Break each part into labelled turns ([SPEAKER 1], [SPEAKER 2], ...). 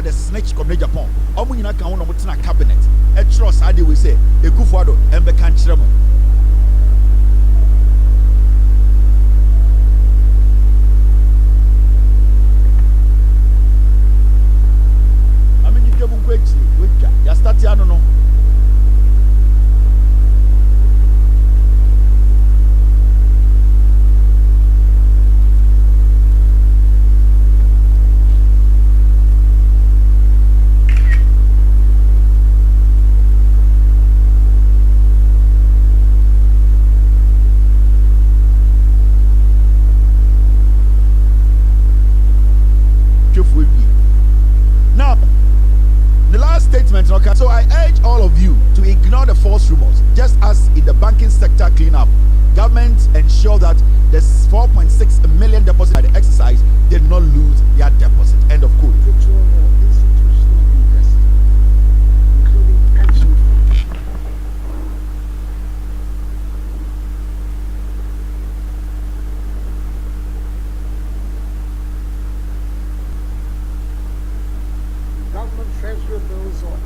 [SPEAKER 1] the snitch come to Japan. Omu nyina kan no mutena cabinet. E trust ade we say Ekufuado embe kan kire mo. Ami nyike bu kwechi wetwa. Ya start ya no. Now, the last statement, okay. So I urge all of you to ignore the false rumors. Just as in the banking sector cleanup, government ensure that the 4.6 million deposit by the exercise did not lose their deposit. End of quote.
[SPEAKER 2] Institutional investors, including pension funds. Government treasury bills or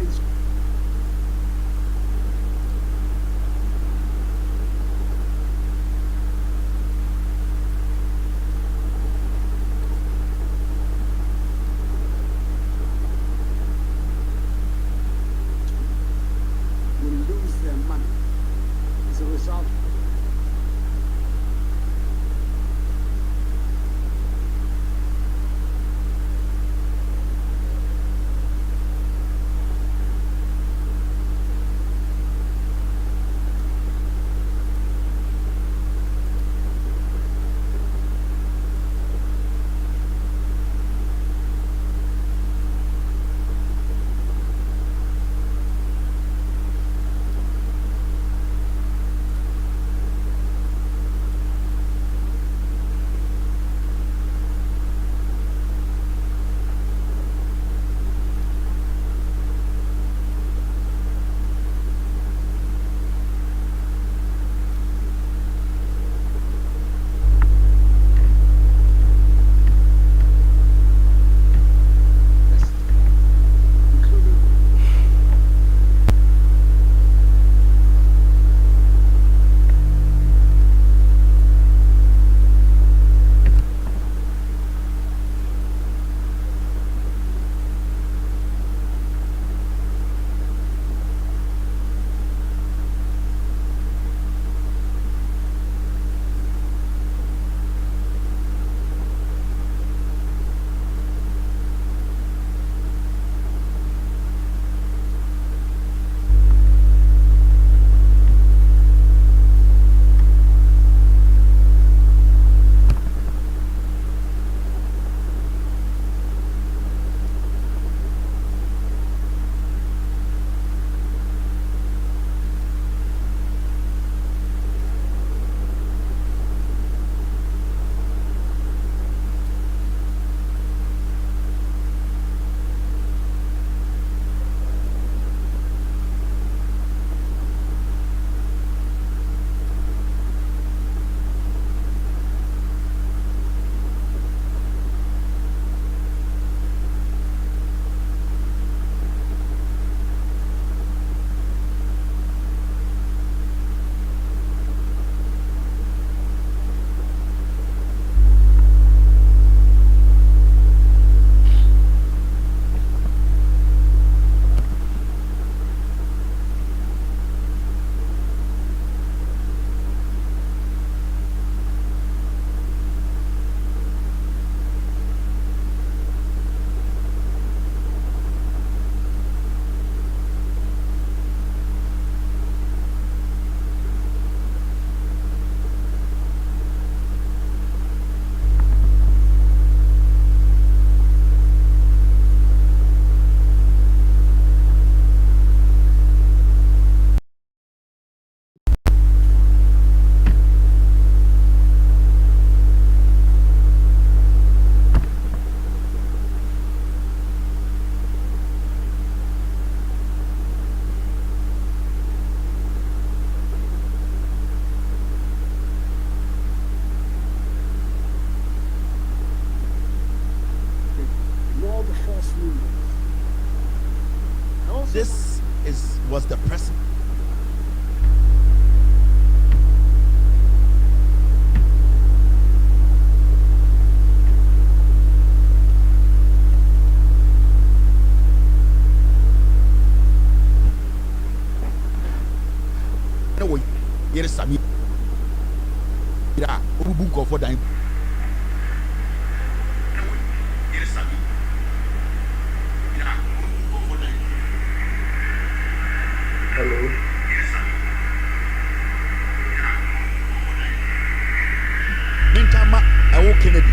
[SPEAKER 2] will lose their money as a result.
[SPEAKER 1] This was the president. Yes, Sami. Yeah, who go for that? Yes, Sami. Yeah, who go for that?
[SPEAKER 2] Hello.
[SPEAKER 1] Yes, Sami. Yeah, who go for that? Mentama, I will Kennedy.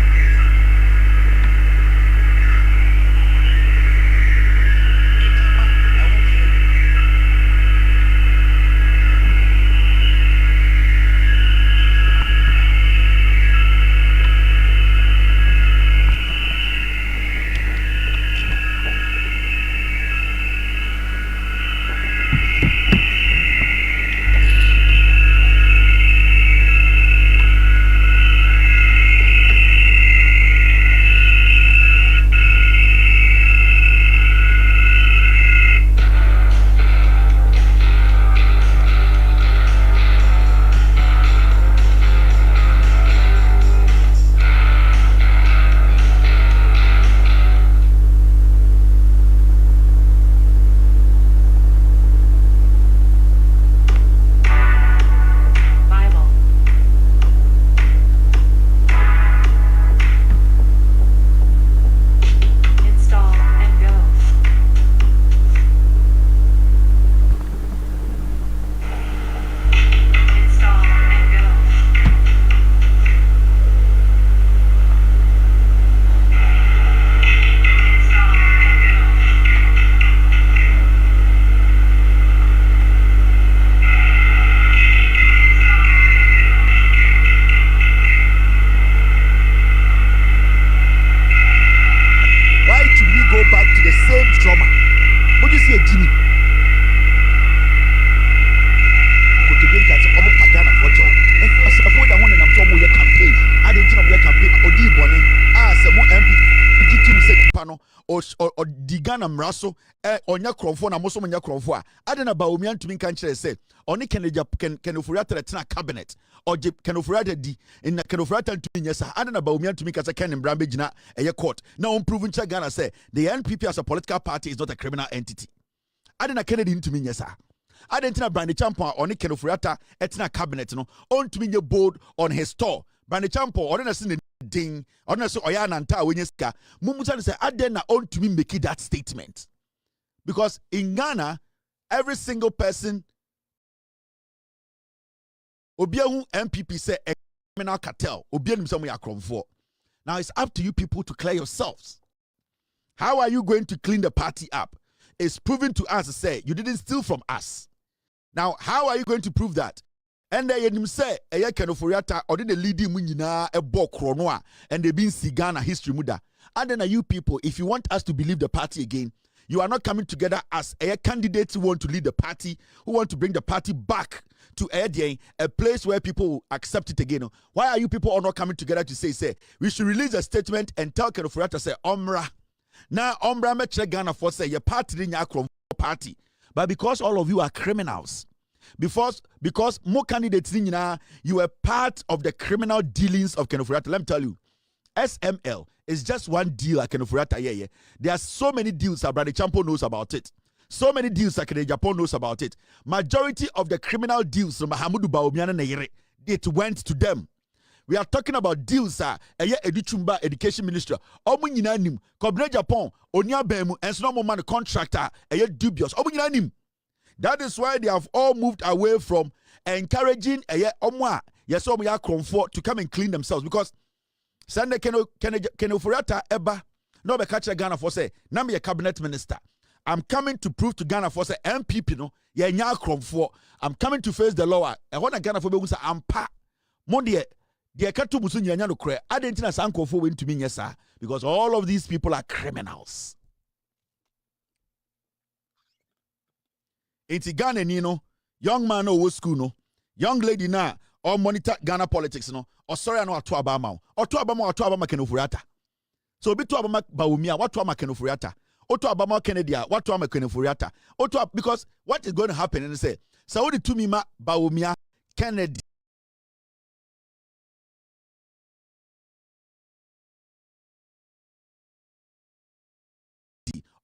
[SPEAKER 1] Or Digana Mraso, or Yakrofo, and Mosom Yakrofo. I don't know about Umian to me country say, only can Ofurata cabinet, or can Ofurata D in the can Ofurata to me, yes, I don't know about Umian to me as a can in Brambijina, a court. Now, proven Chagana say the NPP as a political party is not a criminal entity. I don't know Kennedy to me, yes, sir. I didn't know Brandy Champa or Nick Ofurata etina cabinet, no, on to me your board on his store. Brandy Champa or in ding, honestly, Oyana and Tawineska, Mumutan say, I didn't own to me making that statement. Because in Ghana, every single person, Obiahu MPP say a criminal cartel, Obianum somewhere for. Now it's up to you people to clear yourselves. How are you going to clean the party up? It's proven to us to say you didn't steal from us. Now, how are you going to prove that? And they say a Kenoforiata or the leading munina a bo kronoa and they been Ghana history muda. And then you people, if you want us to believe the party again, you are not coming together as a candidate who want to lead the party, who want to bring the party back to a place where people will accept it again. Why are you people all not coming together to say we should release a statement and tell Kenoforiata say Omra. Now Omra me check Ghana for say your party in your party. But because all of you are criminals, because more candidates you are part of the criminal dealings of Kenoforiata. Let me tell you, SML is just one deal at Kenoforiata. Yeah. There are so many deals that Brother Champo knows about it. So many deals that Japan knows about it. Majority of the criminal deals from Mahamudu Bawumia Neyere, it went to them. We are talking about deals Edichumba Education Ministry. Omunyinanim, Kobne Japan, Onya Bemu, and no man contractor, dubious. Omunyinanim. That is why they have all moved away from encouraging Omwa, yes, Omya comfort to come and clean themselves. Because Sunday Kenoforiata Eba, no be catch Ghana for say, Nam ye cabinet minister. I'm coming to prove to Ghana for say MPP no, ye nya comfort. I'm coming to face the law. I want Ghana for be say ampa. Monday, the Katu Musun Yanyano Kre, I didn't know Sanko for win to me, yes, sir. Because all of these people are criminals. It's Ghana, young man no school no, young lady na or monitor Ghana politics no, or sorry I know to Obama Kenoforiata. So be to Obama Baumia, what to Kenoforiata. Oto Obama Kennedy, what to am Kenoforiata? Oto, because what is going to happen? And say, Saudi Tumima Baumia Kennedy.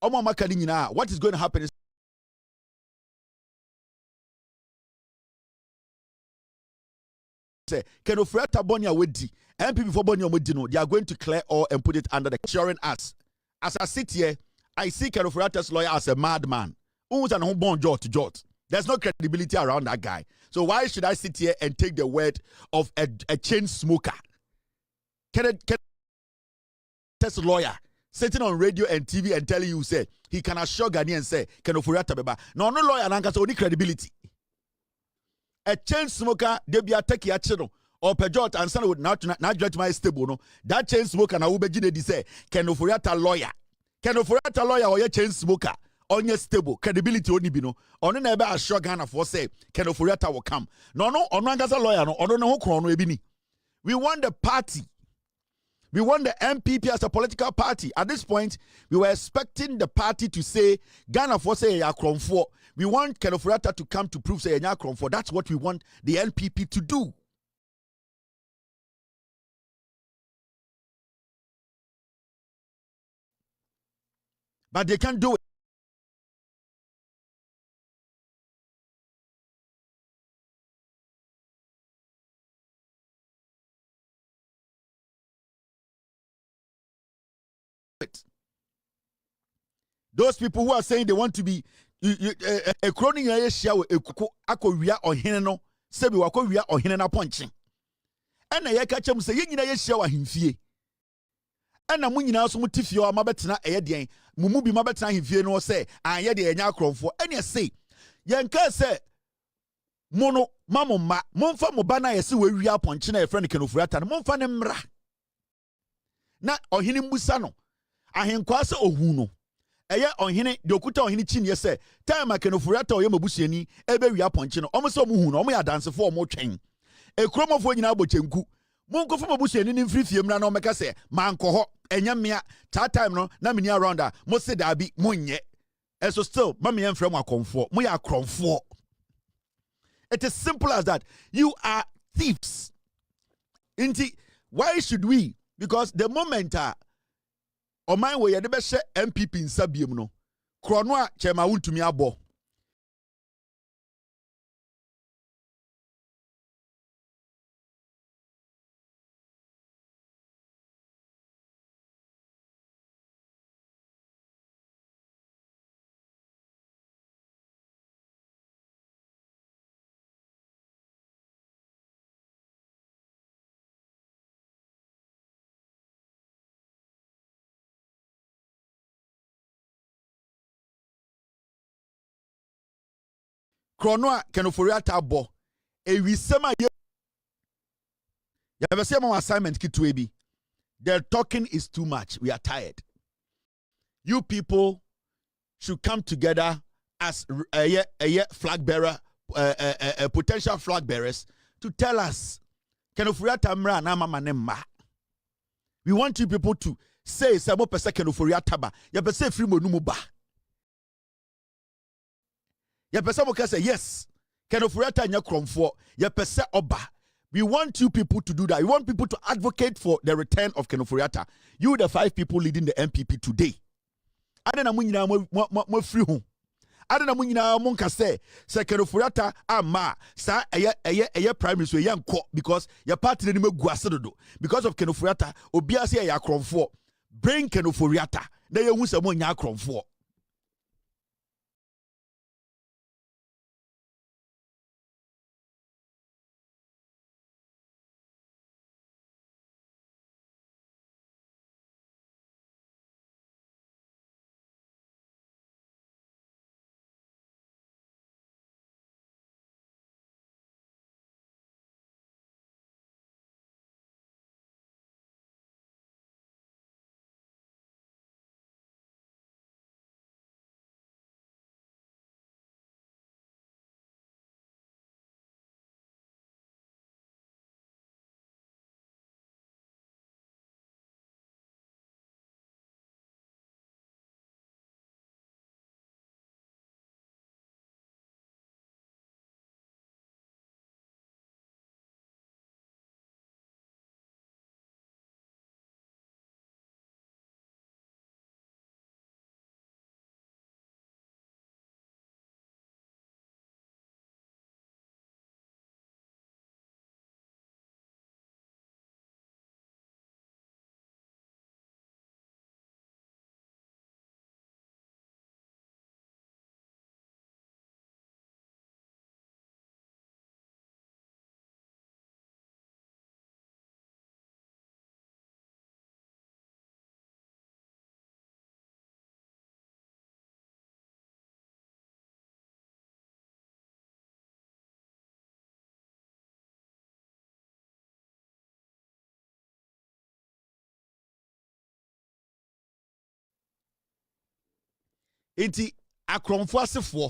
[SPEAKER 1] What is going to happen is say Kenoforiata Bonia Wedi, MPP for Bonia Wedino, they are going to clear all and put it under the assuring us. As I sit here, I see Kenoforiata's lawyer as a madman. Who's an unborn jot to jot. There's no credibility around that guy. So why should I sit here and take the word of a chain smoker? Kenneth's lawyer sitting on radio and TV and telling you, say, he can assure Ghanaians, say, Kenoforiata Beba. No lawyer and only credibility. A chain smoker, they be a take your channel. Or Pejot and son would not judge my stable. No, that chain smoker na ubejide di say, Kenoforiata lawyer. Kenoforiata lawyer or your chain smoker. On your stable, credibility only be no. On never assure Ghana for say, Kenoforiata will come. No, on a lawyer, no, on no chrono ebini. We want the party. We want the MPP as a political party. At this point, we were expecting the party to say, Ghana for say, ya for. We want Kenoforiata to come to prove say, ya for. That's what we want the NPP to do. But they can't do it. Those people who are saying they want to be a crony share a akoria or hineno, sebi wakoria or hinena punching. And I catch him say, you share him fee. And I'm winning also mutifio, mabetina edian, mumubi mabetina him fee no say, and yet the nyakron for any say. Yanka say, mono, mamma, monfa mobana, yesi we are punching a friend Kenoforiata, and monfanemra. Na or hinim busano. Ahenkwase ohuno. Eye onhene de okuta onhene chinye se time Kenoforiata oyem abusuani ebe wi aponche no omo se omo hu no omo ya dance for omo twen ekromofo nyina abochenku monkofo abusuani ni mfrifie mra na omeka se mankoho enya mea that time no na meni around a mo se da bi monye so still mama yem frem akonfo mo ya akonfo. It is simple as that. You are thieves. Inti, why should we? Because the moment o man we yede be hye MPP nsabiem no krono a chema wuntumi abo krono a Kenoforiata abo ewisema ye be say my assignment kitu ebi. The talking is too much. We are tired. You people should come together as a flag bearer, potential flag bearers to tell us Kenoforiata mra na mama nemma. We want you people to say sabo pese Kenoforiata ba. Ya pese free monumu ba. Ya pese mo say yes. Kenoforiata nya kromfo. Ya pese oba. We want you people to do that. We want people to advocate for the return of Kenoforiata. You, the 5 people leading the MPP today. Adena munyina mo free home. Adena munyina mo nka say Kenoforiata ama sa eye prime minister yanko because your party ni megu asedodo. Because of Kenoforiata, obia say ya kromfo. Bring Kenoforiata. Na ye hu se mo nya kromfo. enti akrɔmfo asefoɔ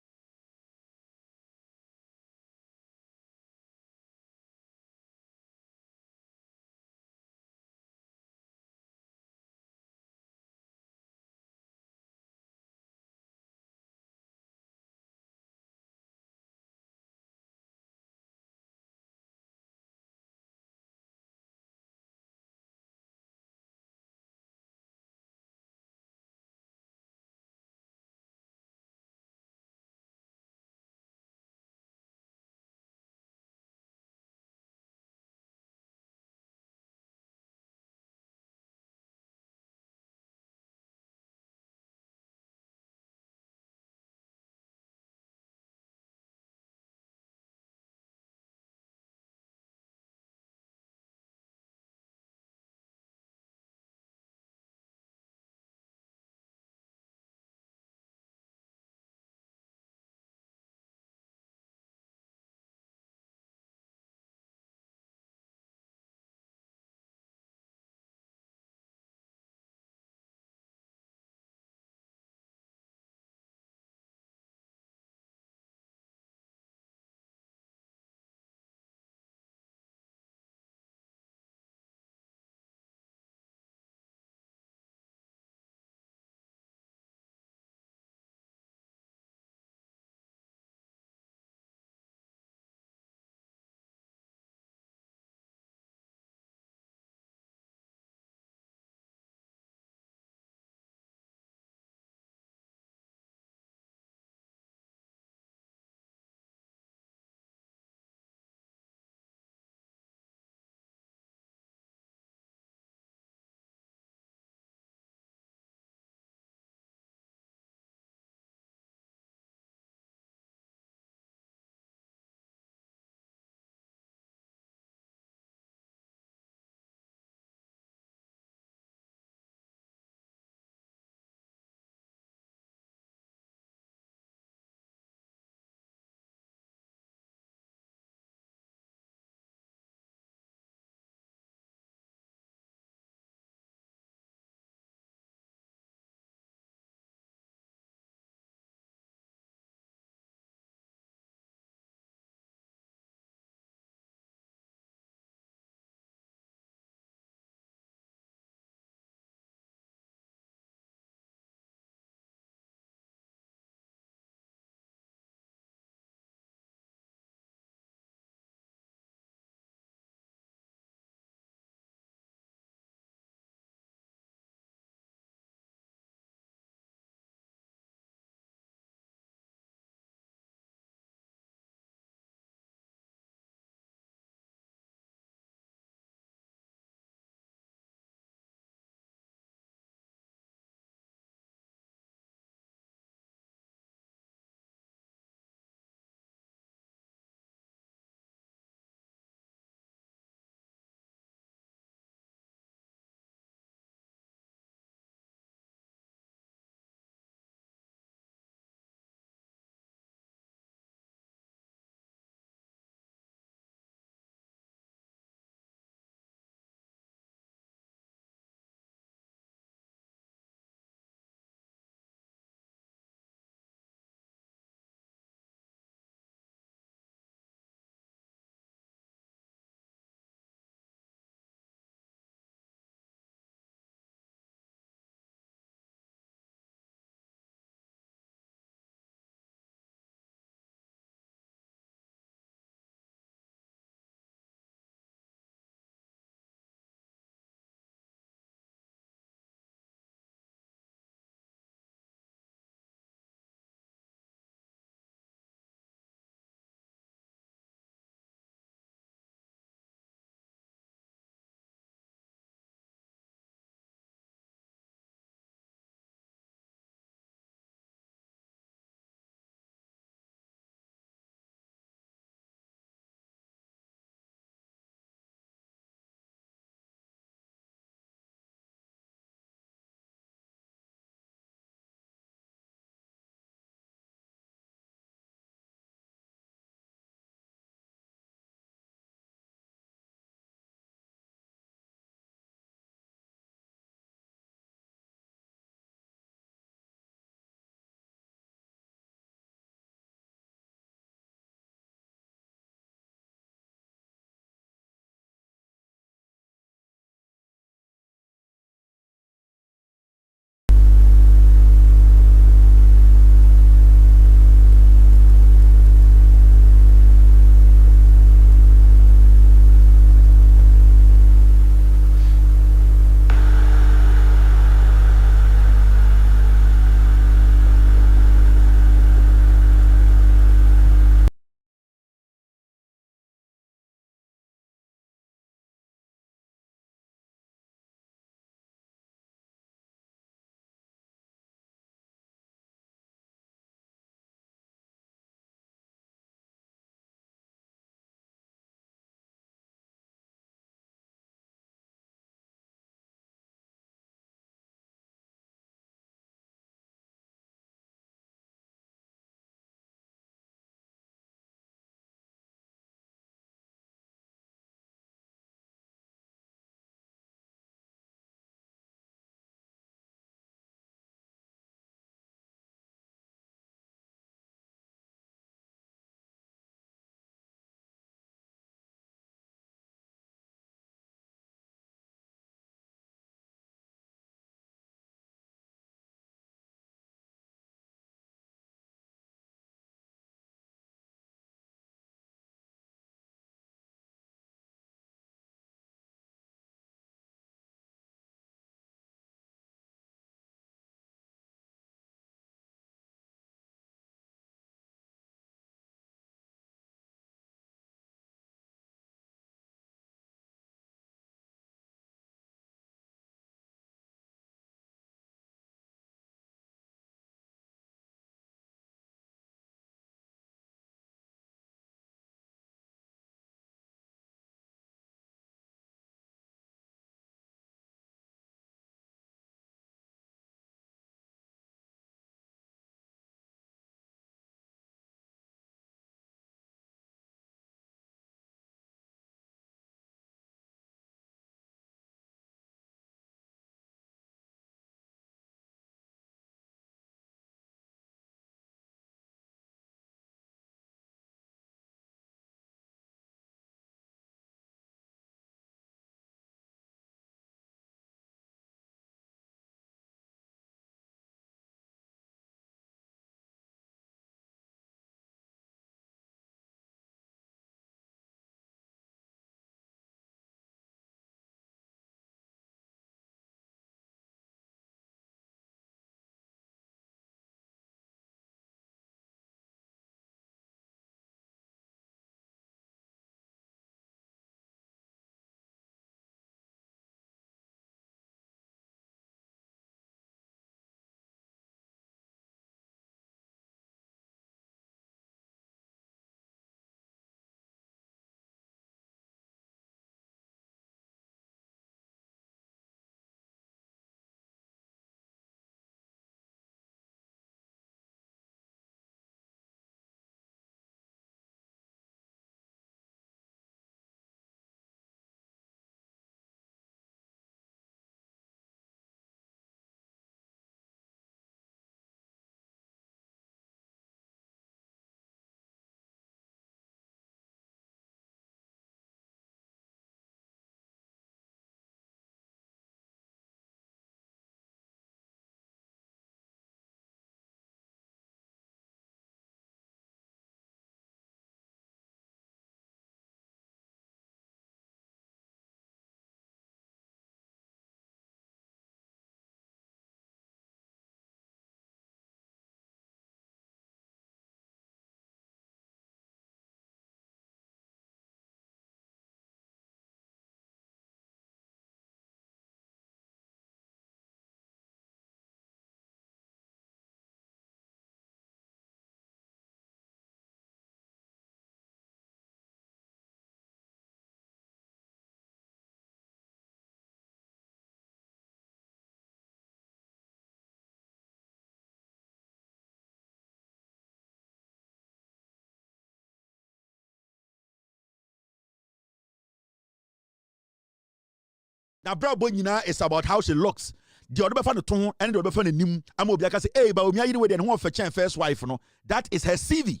[SPEAKER 1] Now, Brabo Nina is about how she looks. The other fan tone and the other fan nim. I'm going to say, hey, but we are the way they want for first wife. No, that is her CV.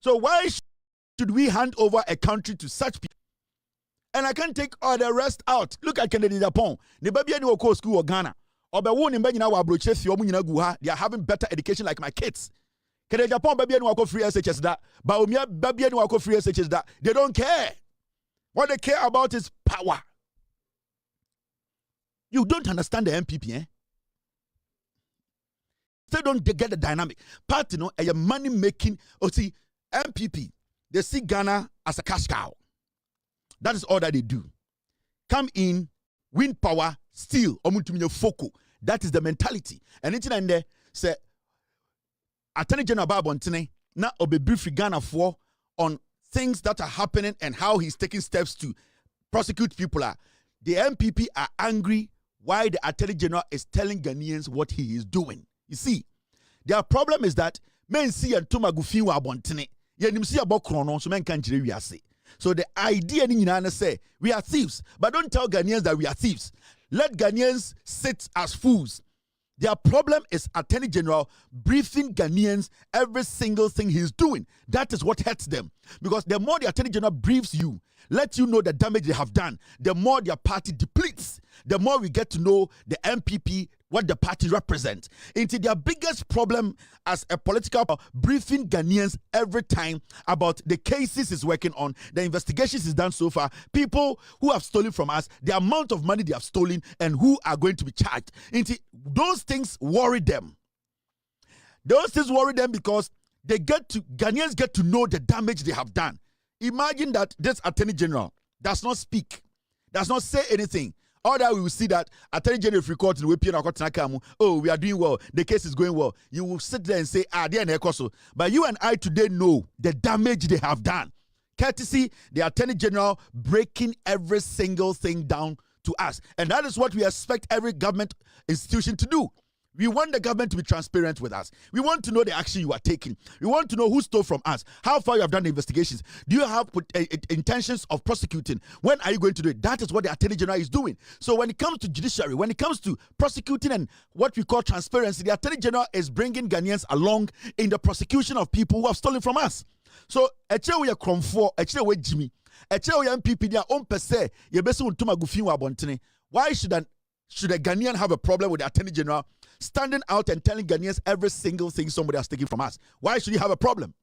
[SPEAKER 1] So why should we hand over a country to such people? And I can take all the rest out. Look at Kennedy Japan. The baby any school or Ghana. Or be one in Benina wa broche si omu nyina guha. They are having better education like my kids. Kennedy Japan baby any wako free SHS that. But umia baby any wako free SHS that. They don't care. What they care about is power. You don't understand the MPP, eh? They don't get the dynamic. Part, you know, a money making. Oh, see, MPP, they see Ghana as a cash cow. That is all that they do. Come in, win power, steal. Foco. That is the mentality. And it's in there, say, Attorney General Babontine, now obe brief Ghana for on things that are happening and how he's taking steps to prosecute people. The MPP are angry why the Attorney General is telling Ghanaians what he is doing. You see, their problem is that men see and tumagufi wa bontene. Yenim see about chrono, so men can't say. So the idea in say we are thieves, but don't tell Ghanaians that we are thieves. Let Ghanaians sit as fools. Their problem is Attorney General briefing Ghanaians every single thing he's doing. That is what hurts them. Because the more the Attorney General briefs you, let you know the damage they have done, the more their party depletes. The more we get to know the MPP, what the party represents. Into their biggest problem as a political briefing Ghanaians every time about the cases is working on, the investigations is done so far, people who have stolen from us, the amount of money they have stolen, and who are going to be charged. Into those things worry them. Those things worry them because Ghanaians get to know the damage they have done. Imagine that this Attorney General does not speak, does not say anything. All that we will see that Attorney General if court in the oh, we are doing well, the case is going well. You will sit there and say, but you and I today know the damage they have done. Courtesy, the Attorney General breaking every single thing down to us. And that is what we expect every government institution to do. We want the government to be transparent with us. We want to know the action you are taking. We want to know who stole from us, how far you have done the investigations. Do you have intentions of prosecuting? When are you going to do it? That is what the Attorney General is doing. So when it comes to judiciary, when it comes to prosecuting and what we call transparency, the Attorney General is bringing Ghanaians along in the prosecution of people who have stolen from us. So, eche we kromfo, eche we Jimmy, eche we MPP dia on per se, ye besi untuma gufi wa bontene. Why should a Ghanaian have a problem with the Attorney General standing out and telling Ghanaians every single thing somebody has taken from us? Why should he have a problem?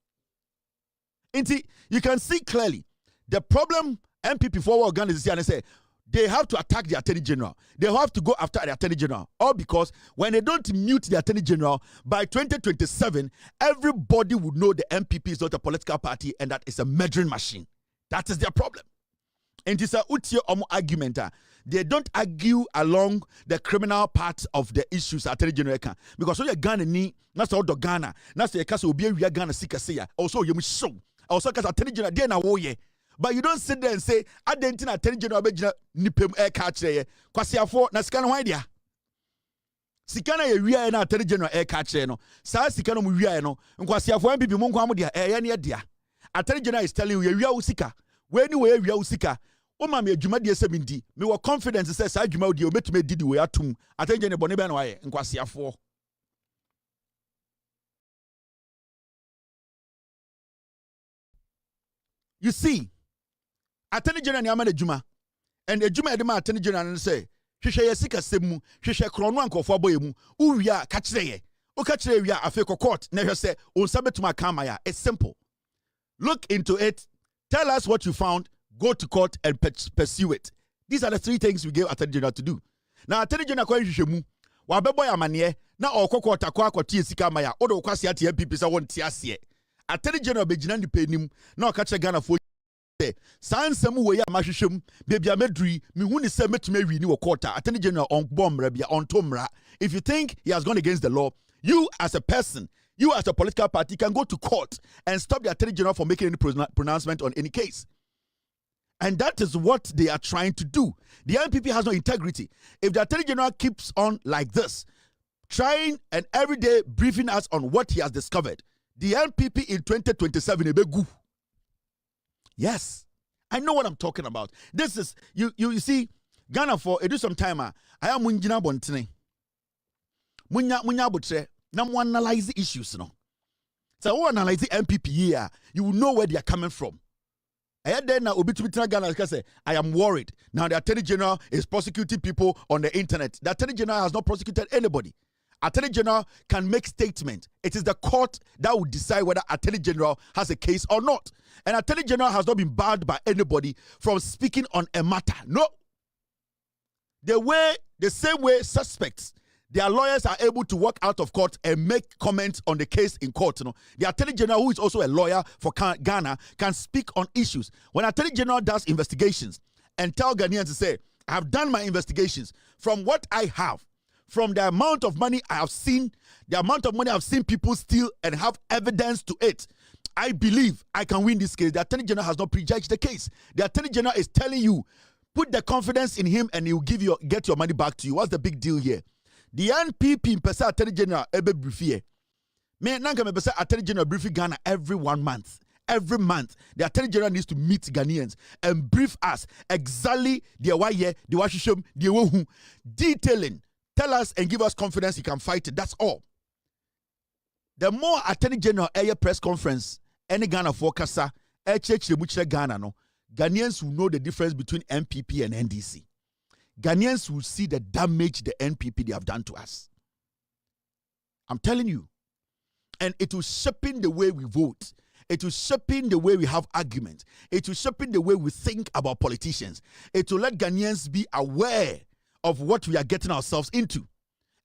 [SPEAKER 1] Inti, you can see clearly the problem MPP forward Ghana is here and say they have to attack the Attorney General. They have to go after the Attorney General. All because when they don't mute the Attorney General, by 2027, everybody would know the MPP is not a political party and that is a murdering machine. That is their problem. And it's a utie omo argument. They don't argue along the criminal part of the issues Attorney General can. Because so you Ghana ni, that's all the Ghana. That's the case will be a Ghana sika say. Also you must show. Also because Attorney General dey na wo ye. But you don't sit there and say, I didn't Attorney General be nipem air catch ye. Kwasiafo na sika no why dia. Sika na ye wia na Attorney General air catch no. Sa sika no mu wia no. Kwasiafo MPP mo nkwa mo dia ye ne dia. Attorney General is telling you ye wia usika. We ni we wia usika. Oma me adwuma de semindi me wo confidence say sa adwuma de obetumi didi we atum Attorney ne bone be na waye nkwasiafo. You see, Attorney General ni amana adwuma and adwuma de ma Attorney General ne say hwehwe ye sika semu hwehwe krono ankofo aboyemu uwia ka kire ye o ka kire wia afi court na hwe say on sabetuma kama ya. It's simple. Look into it, tell us what you found, go to court and pursue it. These are the three things we gave Attorney General to do. Now Attorney General kwa hwehwemu wa bebo ya mane na okoko takwa akotie sika maya odo kwase ate MPP sa won tie ase. Attorney General begina ni penim na okache Ghana fo sansem we ya mahwehwem bebia meduri mehu ni se metuma wi ni wo court. Attorney General on bombra bia on tomra. If you think he has gone against the law, you as a person, you as a political party can go to court and stop the Attorney General from making any pronouncement on any case. And that is what they are trying to do. The NPP has no integrity. If the Attorney General keeps on like this, trying and every day briefing us on what he has discovered, the NPP in 2027 will be good. Yes, I know what I'm talking about. This is, you see, Ghana for do some time I am munjina bontene. Munya butre na mo analyze issues no. So who analyze the MPP here, you will know where they are coming from. I then now Obi to Ghana say I am worried. Now the Attorney General is prosecuting people on the internet. The Attorney General has not prosecuted anybody. Attorney General can make statement. It is the court that will decide whether Attorney General has a case or not. And Attorney General has not been barred by anybody from speaking on a matter. No. The same way suspects, their lawyers are able to walk out of court and make comments on the case in court. You know? The Attorney General, who is also a lawyer for Ghana, can speak on issues. When Attorney General does investigations and tell Ghanaians to say, I have done my investigations from what I have, from the amount of money I have seen, the amount of money I've seen people steal and have evidence to it, I believe I can win this case. The Attorney General has not prejudged the case. The Attorney General is telling you, put the confidence in him and he will get your money back to you. What's the big deal here? The NPP in Pesa Attorney General ebe briefie. Me nanka me pesa Attorney General briefing Ghana every 1 month. Every month, the Attorney General needs to meet Ghanaians and brief us exactly the why the washishum, the wohu, detailing. Tell us and give us confidence he can fight it. That's all. The more Attorney General air press conference, any Ghana forecaster, Ghana no, Ghanaians will know the difference between MPP and NDC. Ghanaians will see the damage the NPP they have done to us. I'm telling you. And it will shape in the way we vote. It will shape in the way we have arguments. It will shape in the way we think about politicians. It will let Ghanaians be aware of what we are getting ourselves into.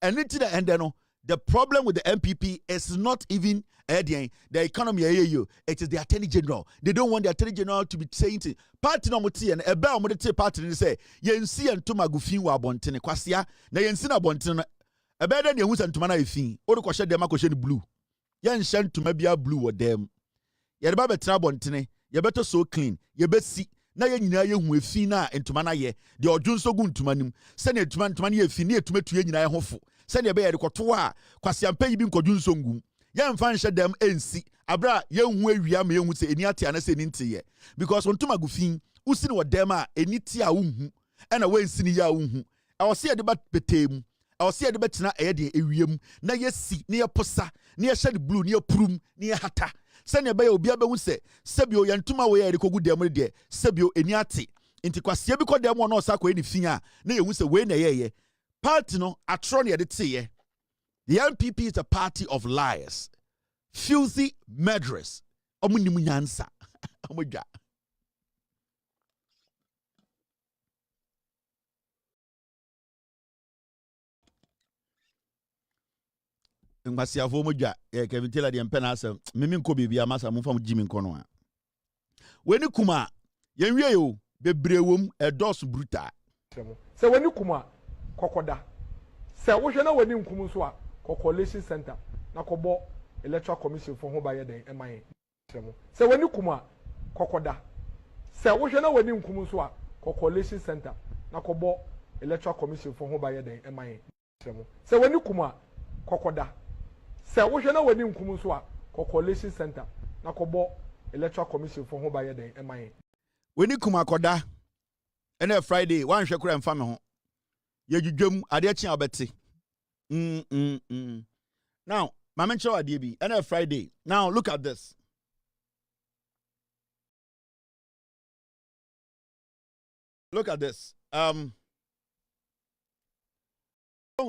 [SPEAKER 1] And into the end, the problem with the MPP is not even the economy. It is the Attorney General. They don't want the Attorney General to be saying to party no muti and ebe omodete party ni say yensi antuma gufin wa bontene kwasia na yensi na bontene ebe da ne hu santuma na efin o de kwhye dem akwhye ni blue yen hye ntuma bia blue wo dem ye de ba betra bontene ye beto so clean ye besi na ye nyina ye hu efin na ntuma na ye de odwunso gu ntuma nim se na ntuma na ye efin na etuma tu ye nyina ye hofo se na be ye de kwoto a kwasia mpa yi bi nkodwunso ngum ye mfa nhye dem ensi abra ye hu awia ma ye hu se eni ate ana se ni nteye because ontuma gufin usini wo dem a eni ti a unhu ena we nsini ya unhu a wo se ye de ba betem a wo se ye de betina eye de ewiem na ye si na ye posa na ye hye blue na ye purum na ye hata se na be ye obi abehu se sebio ye ntuma we ye de kogu dem de sebio eni ate nti kwasia bi ko dem no osa ko eni fin a na ye hu se we na ye party no atro na ye de teye. The NPP is a party of liars, filthy murderers. Omunimunyansa. Omuja. Ngwasi afo omuja. Kevin Taylor the empena asem. Mimi nko bibi amasa mumfa mu Jimmy nko no a. Weni kuma yenwie yo bebrewom edos brutal.
[SPEAKER 3] Se weni kuma kokoda. Se wo hwe na weni nkum so a Coalition Center na kobo electoral commission for ho baye den eman se wani kuma kokoda se wo hwe na wani nkum so a Coalition Center na kobo electoral commission for ho baye den eman se wani kuma kokoda se wo hwe na wani nkum so a Coalition Center na kobo electoral commission for ho baye den eman
[SPEAKER 1] wani kuma koda ene Friday wan hwe kura mfa me ho ye dwudwam ade achi abeti. Now, my mention DB and Friday. Now, look at this. Look at this.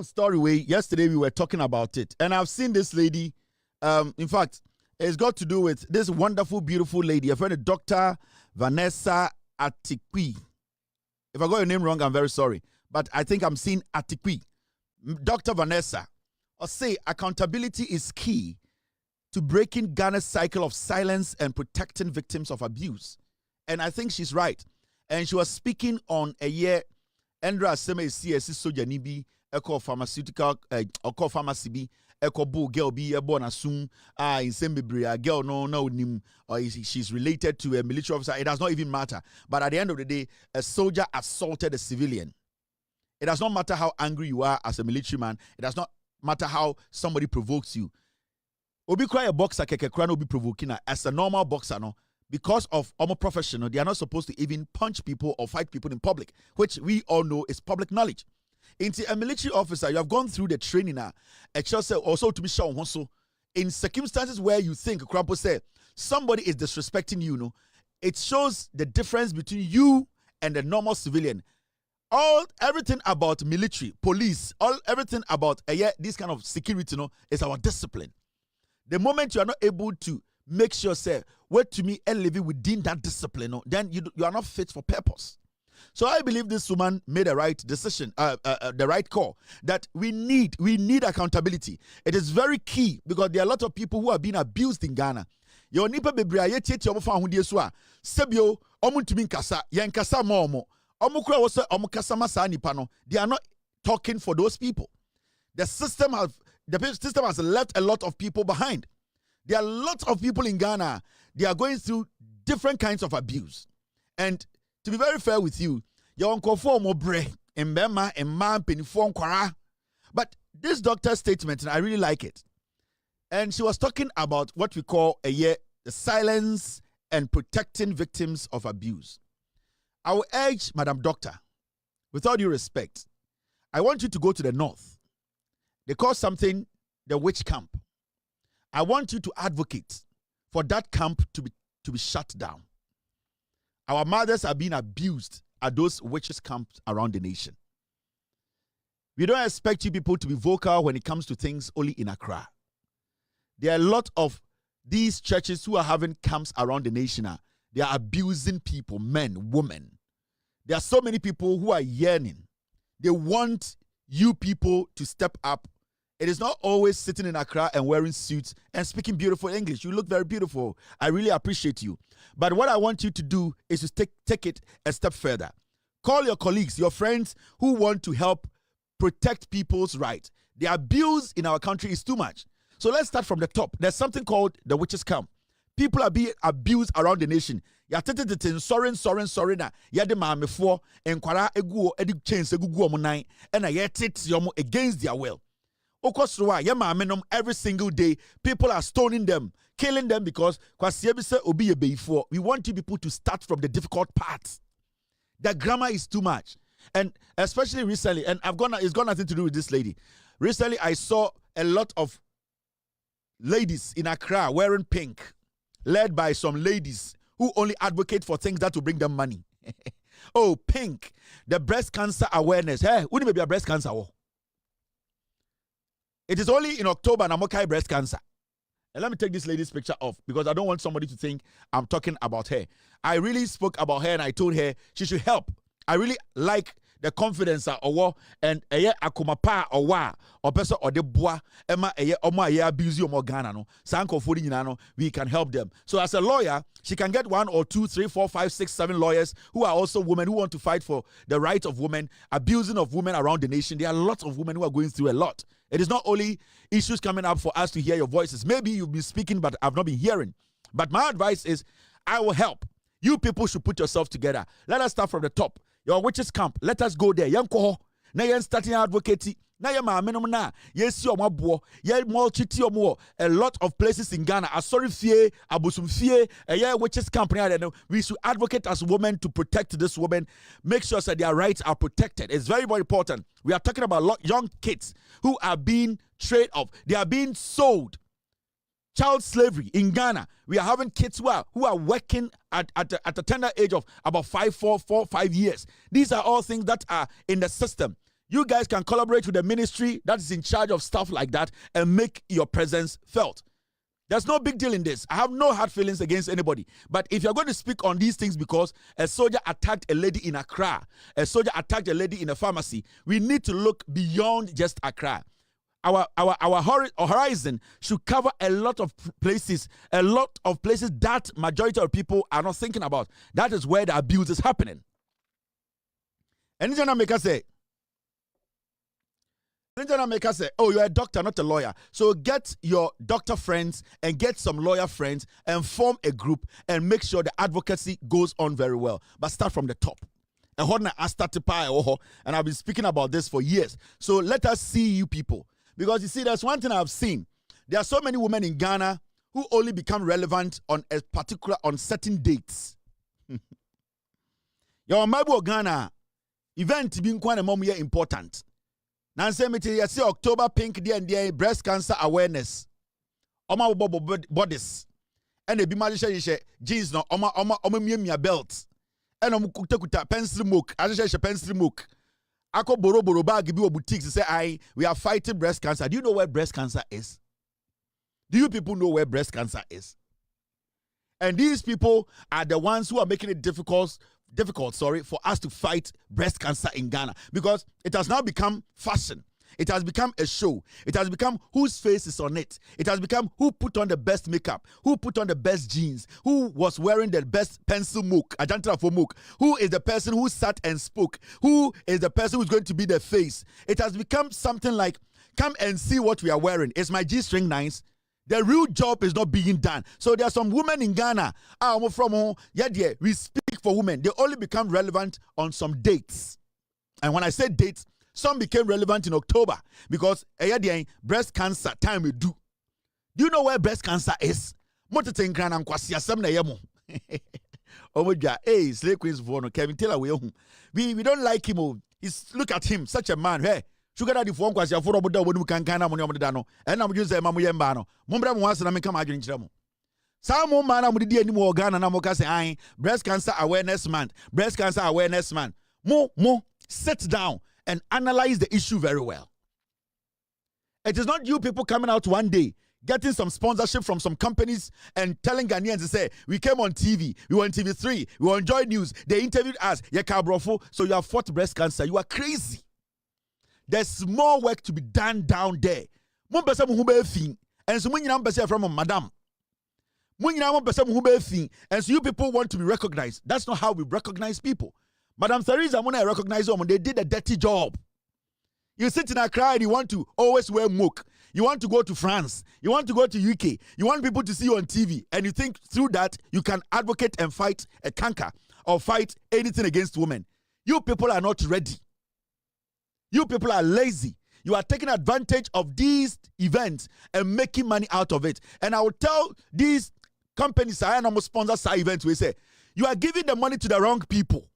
[SPEAKER 1] Story way. Yesterday we were talking about it, and I've seen this lady. In fact, it's got to do with this wonderful, beautiful lady. I've heard of Dr. Vanessa Atikwi. If I got your name wrong, I'm very sorry, but I think I'm seeing Atikwi. Dr. Vanessa, or say accountability is key to breaking Ghana's cycle of silence and protecting victims of abuse. And I think she's right. And she was speaking on a year, Andra Seme CS Soja Nibi, Eco Pharmaceutical, Eco Pharmacy B, Eco Boo, girl be a born assume, in Sembibria, girl no, nim, or she's related to a military officer. It does not even matter. But at the end of the day, a soldier assaulted a civilian. It does not matter how angry you are as a military man. It does not matter how somebody provokes you. Obi cry a boxer keke kra no be provoking as a normal boxer no. because of almost professional, they are not supposed to even punch people or fight people in public, which we all know is public knowledge. Into a military officer, you have gone through the training now. Also to be shown also in circumstances where you think Krampo said somebody is disrespecting you, it shows the difference between you and the normal civilian. Everything about military, police, everything about this kind of security, is our discipline. The moment you are not able to make sure, say, wait to me and live within that discipline, then you are not fit for purpose. So I believe this woman made a right decision, the right call, that we need accountability. It is very key because there are a lot of people who are being abused in Ghana. Your nipa bebre aye tietie omo fa ahudie so a sebio omo ntumi nkasa ye nkasa ma omo kura wo se omo kasa ma sa nipa no, they are not talking for those people. The system has left a lot of people behind. There are lots of people in Ghana, they are going through different kinds of abuse. And to be very fair with you, your uncle for mo bre embema emma penifo nkwara. But this doctor's statement, and I really like it. And she was talking about what we call the silence and protecting victims of abuse. I will urge Madam Doctor, with all due respect, I want you to go to the north. They call something the witch camp. I want you to advocate for that camp to be shut down. Our mothers are being abused at those witches camps around the nation. We don't expect you people to be vocal when it comes to things only in Accra. There are a lot of these churches who are having camps around the nation. They are abusing people, men, women. There are so many people who are yearning. They want you people to step up. It is not always sitting in Accra and wearing suits and speaking beautiful English. You look very beautiful. I really appreciate you. But what I want you to do is to take it a step further. Call your colleagues, your friends who want to help protect people's rights. The abuse in our country is too much. So let's start from the top. There's something called the witches camp. People are being abused around the nation. Sorry na yade maame fo enkwara eguo edi chains egugu omo nan e na yetit yomo against their will. Okosroa ye maame nom every single day people are stoning them, killing them because kwase bi se obi ye beifo. We want you people to start from the difficult parts. The grammar is too much. And especially recently, and it's got nothing to do with this lady. Recently I saw a lot of ladies in Accra wearing pink, led by some ladies who only advocate for things that will bring them money. Oh, pink, the breast cancer awareness. Hey, wouldn't it be a breast cancer? It is only in October, Namokai breast cancer. And let me take this lady's picture off because I don't want somebody to think I'm talking about her. I really spoke about her and I told her she should help. I really like the confidence and akumapa or person or the bois emma abuse you Ghana no sanko for we can help them. So as a lawyer, she can get 1 or 2, 3, 4, 5, 6, 7 lawyers who are also women who want to fight for the rights of women, abusing of women around the nation. There are lots of women who are going through a lot. It is not only issues coming up for us to hear your voices. Maybe you've been speaking, but I've not been hearing. But my advice is, I will help. You people should put yourself together. Let us start from the top. Your witches camp. Let us go there. Young koho. Na yen starting advocacy. Na yen ma menom na. Yes, your mabo. Yen multitude or more. A lot of places in Ghana. Asori fie, abusum fie. A witches camp. We should advocate as women to protect this woman. Make sure that their rights are protected. It's very, very important. We are talking about young kids who are being traded off. They are being sold. Child slavery in Ghana. We are having kids who are working at a tender age of about 5 years. These are all things that are in the system. You guys can collaborate with the ministry that is in charge of stuff like that and make your presence felt. There's no big deal in this. I have no hard feelings against anybody. But if you're going to speak on these things because a soldier attacked a lady in Accra, a soldier attacked a lady in a pharmacy, we need to look beyond just Accra. Our horizon should cover a lot of places that majority of people are not thinking about. That is where the abuse is happening. And then say, oh, you're a doctor, not a lawyer. So get your doctor friends and get some lawyer friends and form a group and make sure the advocacy goes on very well. But start from the top. And I've been speaking about this for years. So let us see you people. Because you see, there's one thing I've seen. There are so many women in Ghana who only become relevant on certain dates. Your Mabu Ghana event being quite a moment important. Nancy me you see October pink day breast cancer awareness. Oma bodies. And the bimagisha jeans no oma mia belt. And kuta pencil mook. As I say pencil mook. Ako boro bag bi boutiques say we are fighting breast cancer. Do you know where breast cancer is? Do you people know where breast cancer is? And these people are the ones who are making it difficult for us to fight breast cancer in Ghana, because it has now become fashion. It has become a show. It has become whose face is on it. It has become who put on the best makeup, who put on the best jeans, who was wearing the best pencil mook, ajantra for mook, who is the person who sat and spoke, who is the person who's going to be the face. It has become something like, come and see what we are wearing. It's my G-string nice. The real job is not being done. So there are some women in Ghana. We speak for women. They only become relevant on some dates. And when I say dates, some became relevant in October because breast cancer time we do. Do you know where breast cancer is? Hey, slave queens for Kevin Taylor. We don't like him. Look at him, such a man. Hey. Sugar daddy for kwasi aforo boda wonu kan kan na mo ne da no e na mo dwun say mamu yemba no mo mbra mo wase na me kam adwen kire mo sa mo ma na mo di ani mo Ghana na mo ka say breast cancer awareness month, breast cancer awareness month. Mo sit down and analyze the issue very well. It is not you people coming out one day getting some sponsorship from some companies and telling Ghanaians to say, we came on TV, we were on TV3, we were on Joy News, they interviewed us, so you have fought breast cancer. You are crazy. There's more work to be done down there. And so from madam. And so you people want to be recognized. That's not how we recognize people. Madam Theresa, when I recognize them, they did a dirty job. You sit in Accra and you want to always wear mook. You want to go to France. You want to go to UK. You want people to see you on TV. And you think through that you can advocate and fight a canker or fight anything against women. You people are not ready. You people are lazy. You are taking advantage of these events and making money out of it. And I will tell these companies, I am sponsors events, we say, you are giving the money to the wrong people.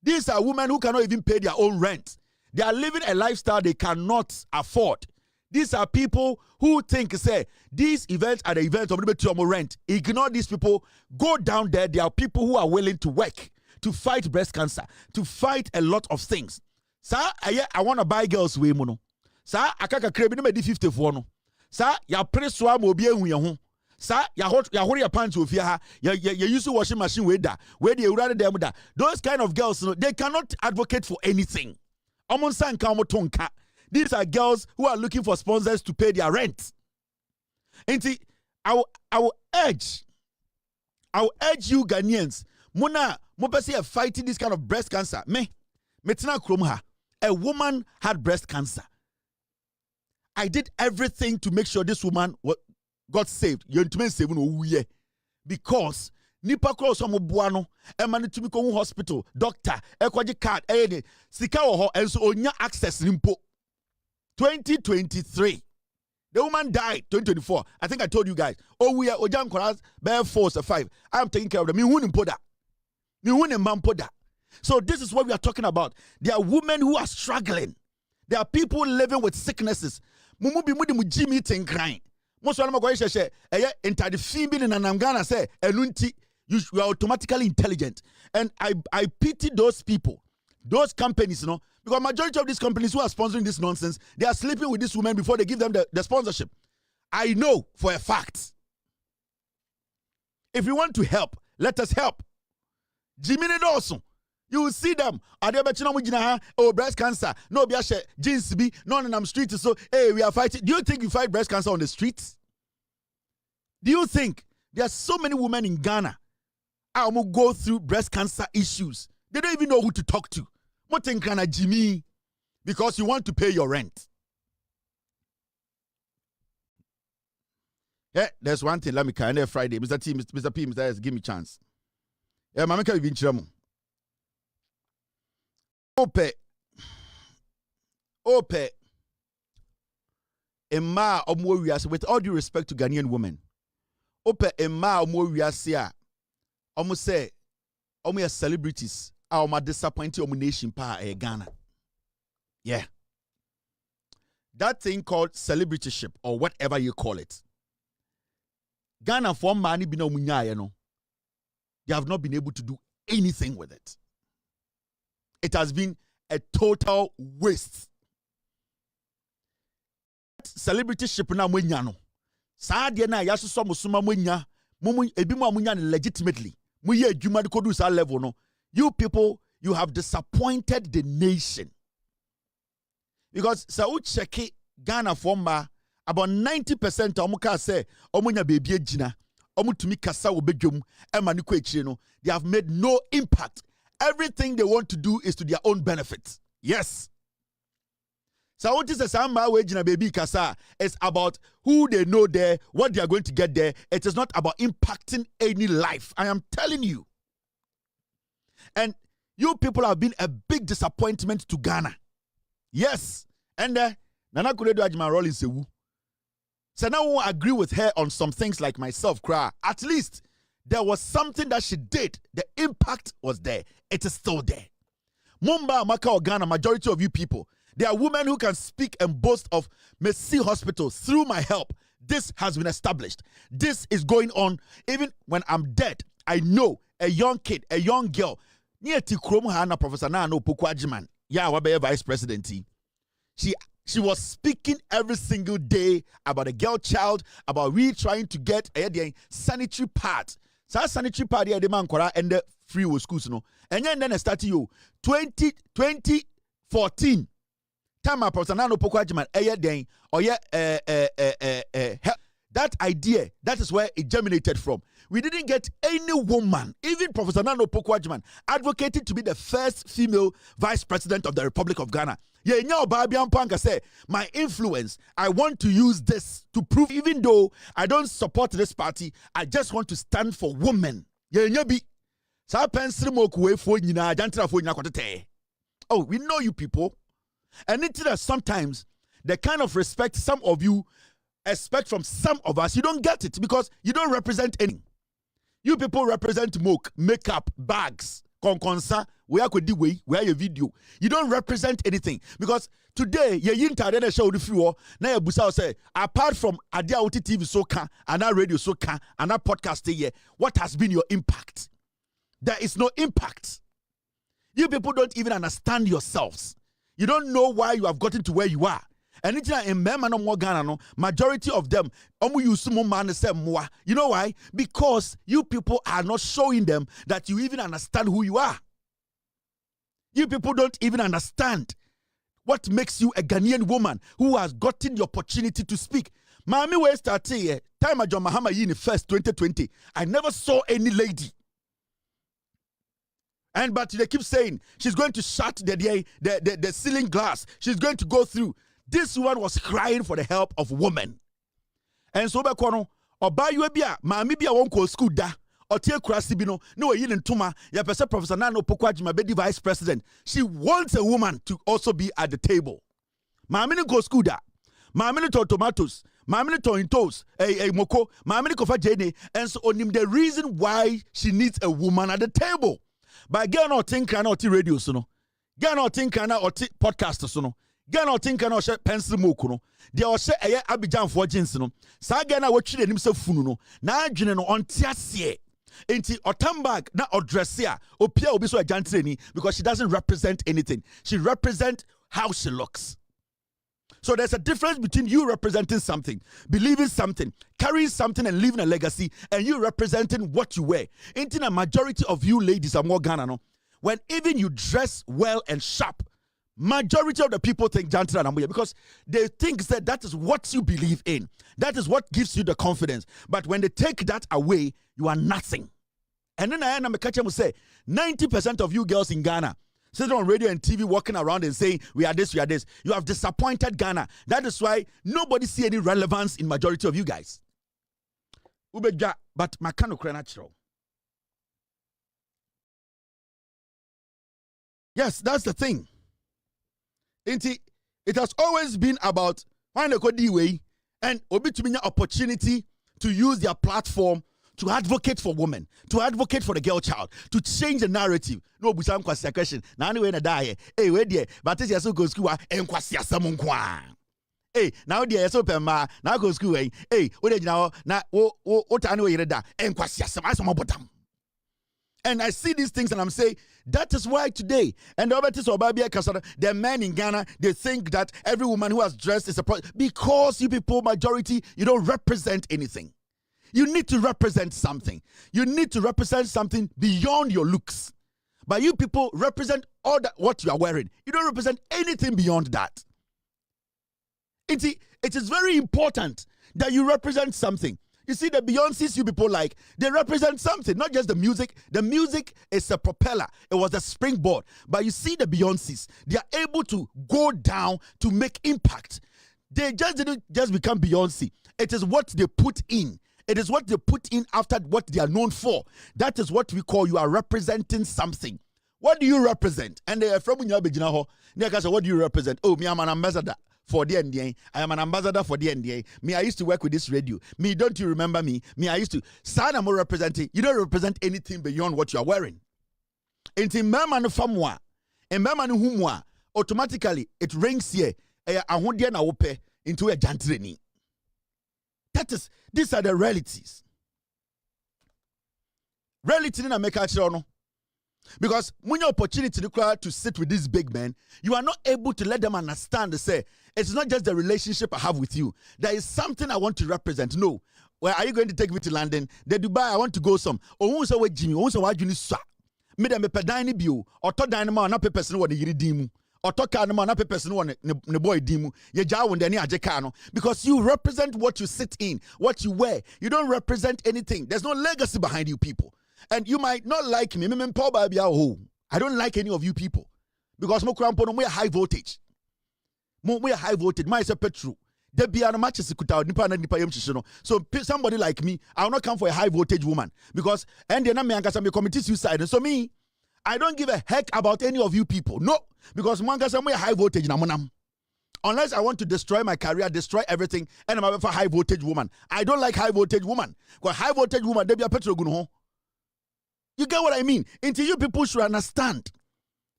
[SPEAKER 1] These are women who cannot even pay their own rent. They are living a lifestyle they cannot afford. These are people who think, say, these events are the events of rent. Ignore these people. Go down there. There are people who are willing to work, to fight breast cancer, to fight a lot of things. Sir, I want to buy girls way mono. Sir, akaka krebi no me di 54 no. Sir, ya preswa mo obi ehu ye ho. Sir, ya hori ya pants ofia ha. Ya use washing machine we da. We dey urade dem da. Those kind of girls, no, they cannot advocate for anything. Omonsa nka omotonka. These are girls who are looking for sponsors to pay their rent. And I will urge you Ghanaians, mona mo pese fighting this kind of breast cancer. Metina kromha. A woman had breast cancer. I did everything to make sure this woman got saved. Because nipa cross omo buano emane tumi ko hospital doctor ekwaje card sika wo ho enso onya access nimpo. 2023 the woman died. 2024 I think I told you guys. We are ojam koras bear 4 or 5. I am taking care of them. Me hunim poda. Me hunim man poda. So this is what we are talking about. There are women who are struggling. There are people living with sicknesses. Mumu bi mudi mu Jimmy tin crying. Most of them go share enter the female in Anamgana say enunti you are automatically intelligent. And I pity those people, those companies, you know, because majority of these companies who are sponsoring this nonsense, they are sleeping with these women before they give them the sponsorship. I know for a fact. If you want to help, let us help. Jimmy also. You will see them. Oh, breast cancer. No, jeans be no on the streets. So, hey, we are fighting. Do you think you fight breast cancer on the streets? Do you think there are so many women in Ghana who go through breast cancer issues? They don't even know who to talk to. Jimmy, because you want to pay your rent. Yeah, there's one thing. Let me kind of Friday. Mr. P, Mr. S, give me a chance. Yeah, Mama can be in Ope. Emma Omworias, with all due respect to Ghanaian women, ope emma omo wiase a omo say omo celebrities a omo disappoint omo nation pa Ghana. Yeah. That thing called celebrityship or whatever you call it. Ghana for money be no munya, no. They have not been able to do anything with it. It has been a total waste. Celebrityship na munya no. Saa de na yaso so musuma munya, mumu ebi mu amunya legitimately. Mu ye adwuma de kodu sa level no. You people, you have disappointed the nation. Because so check Ghana for ma about 90% omuka say omunya baby ejina omutumi kasa obedwom ema ni ko ekire no, they have made no impact. Everything they want to do is to their own benefit. Yes. So what is the samba we ejina baby kasa is about who they know there, what they are going to get there. It is not about impacting any life. I am telling you. And you people have been a big disappointment to Ghana. Yes. And Nana Kuredo Ajman Rollins sewu. So now I won't agree with her on some things like myself, cry. At least there was something that she did. The impact was there. It is still there. Mumba, Maka, or Ghana, majority of you people, there are women who can speak and boast of Mercy Hospital through my help. This has been established. This is going on. Even when I'm dead, I know a young kid, a young girl, near Tikrom Hana, Professor Nano Pukwajiman, yeah, wabe vice president. She was speaking every single day about a girl child, about we trying to get a sanitary pad. So sanitary pad here, the man and the free was schools, no. And then I started you 2014. Time my person no pokwajiman den or that idea, that is where it germinated from. We didn't get any woman, even Professor Nano Pokwajiman, advocated to be the first female vice president of the Republic of Ghana. Yeah, say, my influence, I want to use this to prove, even though I don't support this party, I just want to stand for women. Yeah, oh, we know you people. And it's that sometimes the kind of respect some of you expect from some of us, you don't get it because you don't represent any. You people represent makeup, bags, konkonsa, where could the way, where your video. You don't represent anything because today, you internet show the few now busa say, apart from Adia OT TV soka, and our radio soka, and our podcast here, what has been your impact? There is no impact. You people don't even understand yourselves. You don't know why you have gotten to where you are. And it's in Ghana, majority of them, you know why? Because you people are not showing them that you even understand who you are. You people don't even understand what makes you a Ghanaian woman who has gotten the opportunity to speak. Mami, where started here, time at John Mahama in the first 2020, I never saw any lady. But they keep saying she's going to shut the ceiling glass. She's going to go through. This one was crying for the help of women. And so Bekono, oba you bia, maami bia won ko school da, or tie krasi bi no yin ntuma, ya pese Professor Nano Pokwajiman be the vice president. She wants a woman to also be at the table. Maami ni go school da. Maami ni to tomatoes, maami ni to intos, moko, maami ni kofa jene, and so on him the reason why she needs a woman at the table. But girl not think not radio so no. Girl not think not podcast so no. Girl not think not pencil moku no. They all say Abidjan for jeans no. Sa girl na watch the himself funu no. Na adwene no on tiasie. Enti otambag na odressia. Opia obi so ajantreni because she doesn't represent anything. She represents how she looks. So there's a difference between you representing something, believing something, carrying something and leaving a legacy, and you representing what you wear. Ain't a majority of you ladies are more Ghana, no? When even you dress well and sharp, majority of the people think Jantra and Amuya because they think that is what you believe in. That is what gives you the confidence. But when they take that away, you are nothing. And then I am a catcher will say 90% of you girls in Ghana sitting on radio and TV walking around and saying, we are this, we are this. You have disappointed Ghana. That is why nobody see any relevance in majority of you guys. But makano natural. Yes, that's the thing. It has always been about find a good way and obi to me opportunity to use their platform to advocate for women, to advocate for the girl child, to change the narrative. No, but some question. Now, anyway, na die. Hey, where there? But this is so go school. And kwasi asamon kwa. Hey, now there so pema. Now go school. Hey, what now? Na what anyway you da? And kwasi asam bottom. And I see these things and I'm saying, that is why today, and the men in Ghana, they think that every woman who has dressed is a problem. Because you people, majority, you don't represent anything. You need to represent something. You need to represent something beyond your looks. But you people represent all that what you are wearing. You don't represent anything beyond that. It is very important that you represent something. You see, the Beyoncés you people like, they represent something, not just the music. The music is a propeller. It was a springboard. But you see the Beyoncés, they are able to go down to make impact. They just didn't just become Beyoncé. It is what they put in. It is what they put in after what they are known for. That is what we call you are representing something. What do you represent? And they are from Nyabejinaho. What do you represent? Oh, me, I'm an ambassador for the NDA. I am an ambassador for the NDA. Me, I used to work with this radio. Me, don't you remember me? Me, I used to. Sana more representing. You don't represent anything beyond what you are wearing. Inti memanu famwa. And memanu humwa. Automatically, it rings here. Ahondia na wope into a jantreni. These are the realities. Reality in America, because when you opportunity to sit with these big men, you are not able to let them understand and say, it's not just the relationship I have with you. There is something I want to represent. No. Where are you going to take me to London? The Dubai, I want to go some. Oh, who's away Jimmy? Who's away Juni Sa? Me dem pe dine bio. Or to dynamo na pe person wo de yiri dimu. Or to ka na pe person wo ne boy dimu. Ye ja wo de ni ajeka no. Because you represent what you sit in, what you wear. You don't represent anything. There's no legacy behind you people. And you might not like me. I don't like any of you people. Because we are high voltage. We are high voltage. My is a petrol. So somebody like me, I will not come for a high voltage woman. Because and then I'm committing suicide. And so me, I don't give a heck about any of you people. No. Because we are high voltage. Unless I want to destroy my career, destroy everything, and I'm a high voltage woman. I don't like high voltage woman. Because high voltage woman, they be a petrol. You get what I mean? Until you people should understand.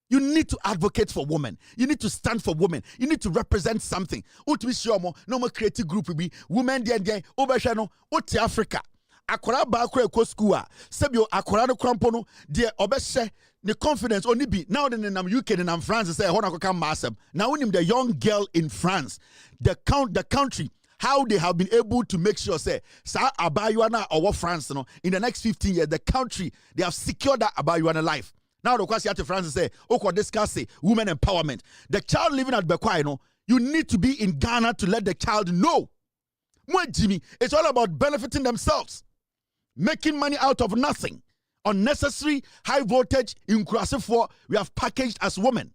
[SPEAKER 1] You need to advocate for women. You need to stand for women. You need to represent something. No more creative group will be women there over Africa. Akora ba akora eko school a sebio akora no krampo de obehye ne confidence only be now in UK and France say hona koka masem. Now unim the young girl in France, the country, how they have been able to make sure say sa abayuana or France in the next 15 years the country they have secured that abayuana life. Now the question to France say discuss women empowerment. The child living at Bekwai you need to be in Ghana to let the child know. Jimmy, it's all about benefiting themselves, making money out of nothing. Unnecessary high voltage in for we have packaged as women.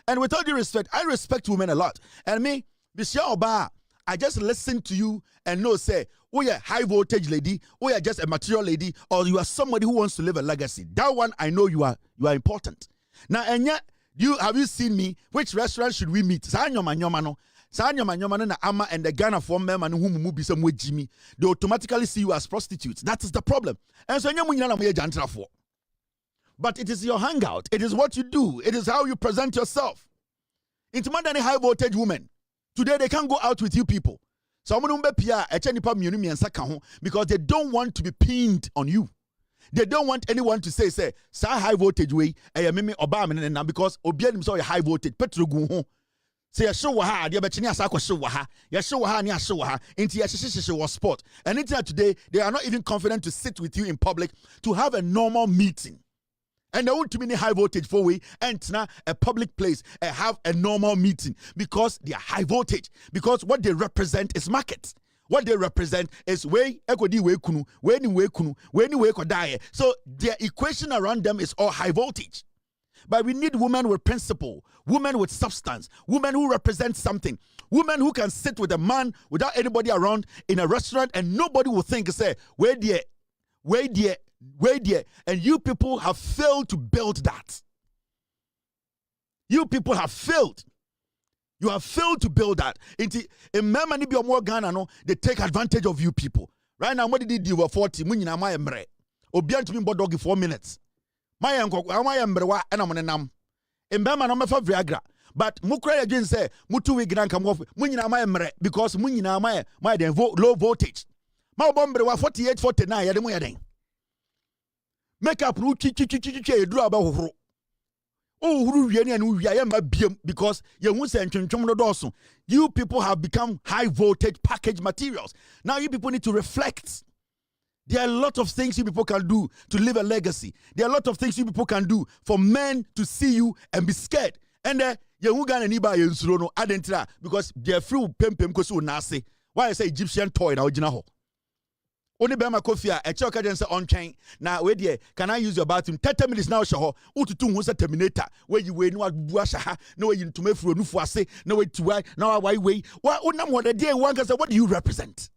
[SPEAKER 1] And with all due respect, I respect women a lot. And me, Bishia Oba, I just listen to you and know, say, oh, you're a high voltage lady, or you're just a material lady, or you are somebody who wants to live a legacy. That one, I know you are important. Now, and yet, have you seen me? Which restaurant should we meet? Sa nyoma na ama and the Ghana form member who be some way Jimmy. They automatically see you as prostitutes. That is the problem. And so but it is your hangout. It is what you do. It is how you present yourself. Into more than a high voltage woman. Today they can't go out with you people. So because they don't want to be pinned on you. They don't want anyone to say sa high voltage way because obianim so high voltage petrol go home. Say show ha dia betini asako show ha. Ya show ha ni show ha. Inti ya was sport. And until today they are not even confident to sit with you in public to have a normal meeting. And they want to be in high voltage for we enter a public place and have a normal meeting because they are high voltage. Because what they represent is market. What they represent is way ekodi we kunu, we ni we kunu, we ni we kodaye. So their equation around them is all high voltage. But we need women with principle, women with substance, women who represent something, women who can sit with a man without anybody around in a restaurant and nobody will think, say, where dear. And you people have failed to build that. You people have failed. You have failed to build that. In Ghana, they take advantage of you people. Right now, what did he do over 40? Munina my embre. Obian to me but doggy 4 minutes. My uncle, my embrewa, and I'm on a nam. Embema no mefa Viagra. But Mukra again say, Mutu we gran come off, Munina my emre, because Munina my den low voltage. My bomber 48, 49, yademoyading. Make up root chi draw about. Oh, who because you won't say you people have become high voltage package materials. Now you people need to reflect. There are a lot of things you people can do to leave a legacy. There are a lot of things you people can do for men to see you and be scared. And you won't get anybody in Surono Adentra because they're free pem kosu nasi. Why I say Egyptian toy now jinaho. Only Bema Kofia, a choker and say on chain. Now, wait there, can I use your bathroom? 30 minutes now, Shaho. Utu was a terminator. Where you wait, no, Buasha, no way to make for Nufuase, no way to why, now why way. What the day one can say, what do you represent?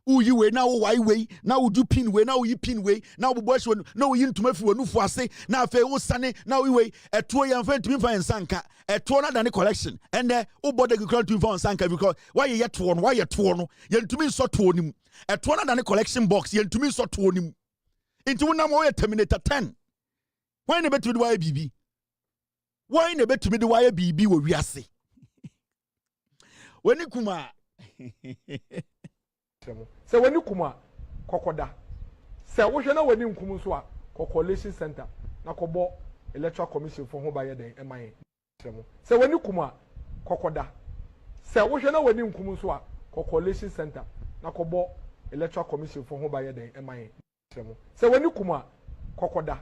[SPEAKER 1] Who you way now, why way? Now would you pin way, now you pin way, now Bush one, no you to make for Nufuase, now fair sunny, now we way, a 2 young friend to me for Sanka, a 200 than a collection, and there, oh, body you call to me Sanka because why you yet one, why you torn, you to me so torn. A 200 collection box, yen to me so to him. Into one more Terminator 10. Why never to the YBB? Why never to me the YBB where we are say? When you come,
[SPEAKER 3] so when you come, Kokoda, say, what you know when you come to Coalition Center, Nakobo, Electoral Commission for Home by the MIA. So when you come, Kokoda, say, what you know when you come to Coalition Center, Nakobo. Electoral Commission for Home by the MIA. So when you come, Kokoda,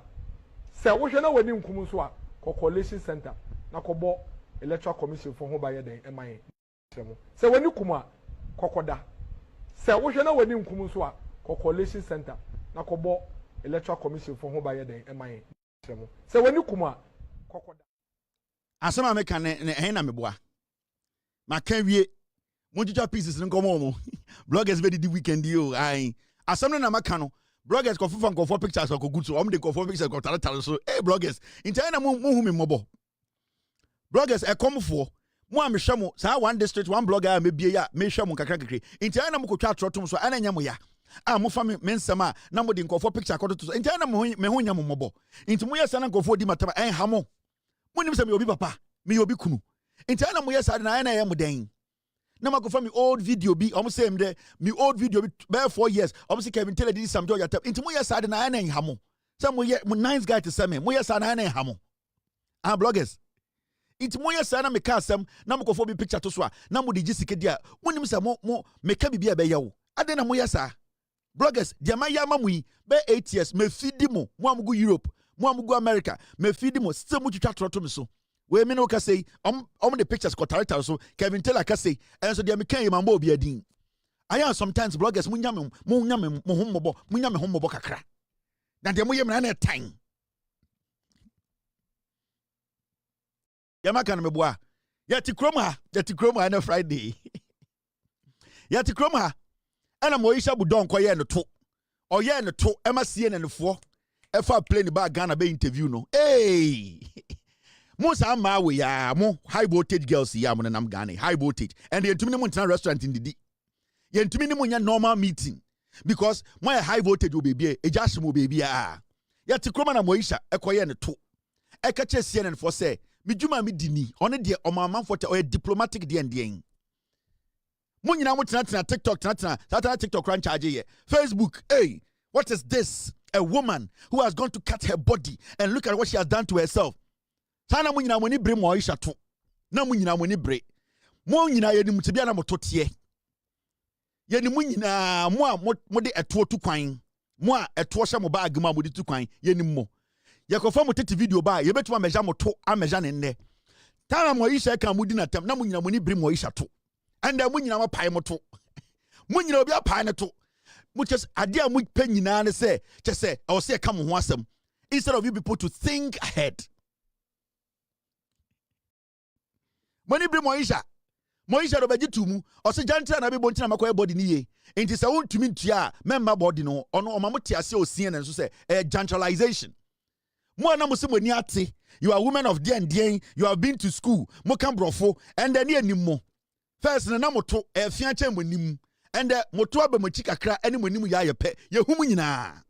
[SPEAKER 3] say, what you know when you come to Coalition Center, Nakobo, Electoral Commission for Home by the MIA. So when you come, Kokoda, say, what you know when you come to Coalition Center, Nakobo, Electoral Commission for Home by the MIA. So when you come, Kokoda.
[SPEAKER 1] Asama me can hena me boa. Ma kan wie Mojuja pieces in Gomomo. Bloggers very the weekend you. Asam na makano. Bloggers go for pictures or good so the go for pictures go tell so hey bloggers in China mu me mobo. Bloggers e come for mo am hwemo sa one district one blogger me bia me hwemo kakra kakre. In China mo ko twa trotom so ana nyam ya. Mo fa me nsema na mo de go for picture ko to so. In China me ho nyam mobo. Inti mo yesa na go for di mataba en hamo. Mo nim se me obi papa, me obi kunu. In China mo yesa na ana yam den. Na ma go for me old video be almost same there me old video be 4 years almost Kevin Taylor did some joy at into mo yes na na en hamo some mo nice guy to say me mo yes na en hamo bloggers into mo yes na me ka asem na mo go for be picture to so na mo di gisike dia wonim say mo me ka bibia be yawo ade na mo yes bloggers dia ma ya ma mu yi be 8 years me feed mo am go Europe mo am go America me feed mo still mo twitwa troto me so we me no ka say the pictures ko tarita so Kevin Taylor ka say and so dia me kan yimambo obi adin I am sometimes bloggers munya me hommobo kakra na dia mo yem na time yama kan me boa yati kroma na Friday yati kroma ana Moisha budon ko ye no to oye no to e ma sie ne nefo e fa plane ba Ghana be interview no hey Musa ma we ya mo high voltage girls ya mo nam Ghana high voltage and yentumi ne mo ntina restaurant ndidi yentumi ne mo nya normal meeting because my high voltage baby e just mo baby ah ya ti kroma na Moisha ekoye ne to e ka che CNN for say me djuma me dini one de o mamanfo te o diplomatic de ndien mo nyina mo tina TikTok tina TikTok ran charge ye Facebook hey what is this a woman who has gone to cut her body and look at what she has done to herself. Sana mo nyina mo ni bre mo Aisha to na mo nyina mo ni bre mo nyina ye ni mutibia na mototie ye ni mo nyina mo de eto tu kwan mo a eto hye mo bag ma mo de tu kwan ye ni mo ye ko fa mo tete video ba ye betuma meja mo to ameja ne nne tana mo Aisha kan mo di na tam na mo nyina mo ni bre mo Aisha to and mo nyina mo pai mo to mo nyina obi apai ne to mo just ade a mo pa nyina ne se che I was say come ho asem instead of you people to think ahead. Money bring Moisha do beji tumu o se jantra na be bontina makoy body ni ye enti se wontumi ntua member body no ono omamoti ase o CNN so say gentralization mo na mo se moni ate you are women of den you have been to school mo kan brofo and then anim mo first na moto afia che monim and motoa be mochi kakra ene monimu ya yepe yehum nyina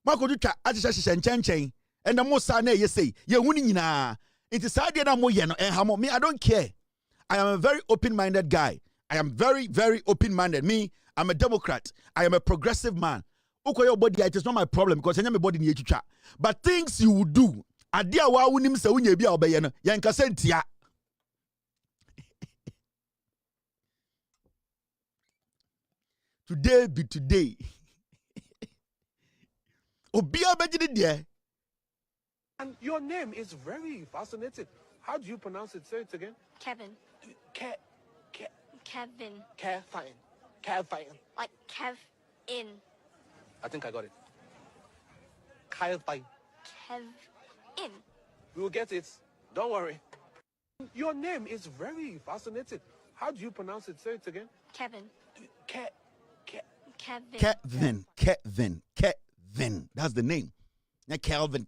[SPEAKER 1] makodutwa ahyehye nkyɛnkyɛn and mo sa na ye say yehu nyina nti saa de na mo ye no enhamo me I don't care. I am a very open-minded guy. I am very, very open-minded. Me, I'm a Democrat. I am a progressive man. Your body, it is not my problem because I am a body in the But things you would do, adia wa unim se unye bia obeyeno, yanka sentia. Today be today. Obia bejidi die.
[SPEAKER 4] And your name is very fascinating. How do you pronounce it? Say it again.
[SPEAKER 5] Kevin. Kevin.
[SPEAKER 4] Kevin.
[SPEAKER 5] Like Kev in.
[SPEAKER 4] I think I got it. Kevin.
[SPEAKER 5] Kev in.
[SPEAKER 4] We will get it. Don't worry. Your name is very fascinating. How do you pronounce it? Say it again.
[SPEAKER 5] Kevin.
[SPEAKER 1] Kevin. Kevin. That's the name. Not Kevin.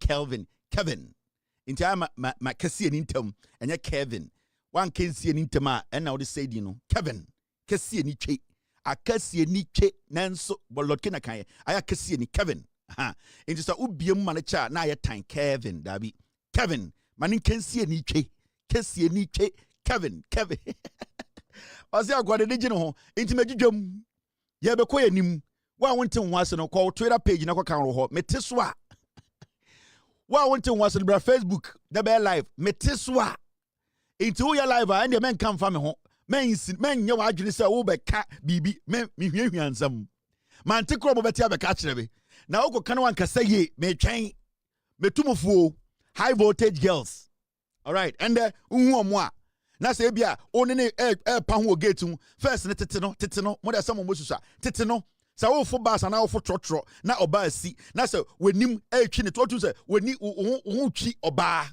[SPEAKER 1] Into my Cassian intum and ya Kevin. One can see an intema and now they say, Kevin. Cassian che. A Cassian che Nanso Bolokina Kai. I Cassian Kevin. Ha. Into so ubium manacha na ya time Kevin Dabi. Kevin. Manin can see any che. Cassian che. Kevin. I say I got a regional intimate jum. Yabekoya nim. One went to once and call Twitter page in a account. Metiswa. One went to once on Facebook. The bear live. Metiswa. Into your live and the men come from home. Men you actually say, oh, but cat BB, men, me handsome. Man, take over the catch me. Now, can one can say ye, may chain, me tumufu, high voltage girls. All right, and moi. Na se bia onene pa ho getu first ne teteno mo da samo mosusa teteno sa wo fo basa na wo fo trotro na oba asi na se wanim twi ne to se wani wo twi oba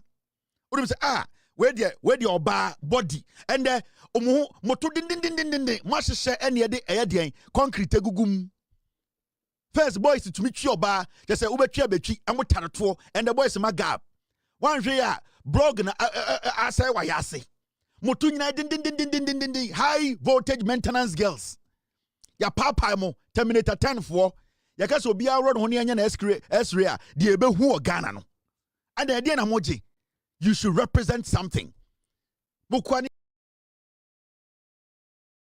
[SPEAKER 1] wo say where the oba body and moto din mo hyehyɛ ene de eyeden concrete agugum first boys to me twi oba they say wo betwi abetwi amotareto and the boys magab one hwe ya blog na asai wa yase moto nyina din high voltage maintenance girls ya papa mo terminator 10 for ya kaso obi road ho ne anya na x-ray a de ebehu o Ghana no and de na moje you should represent something bukwani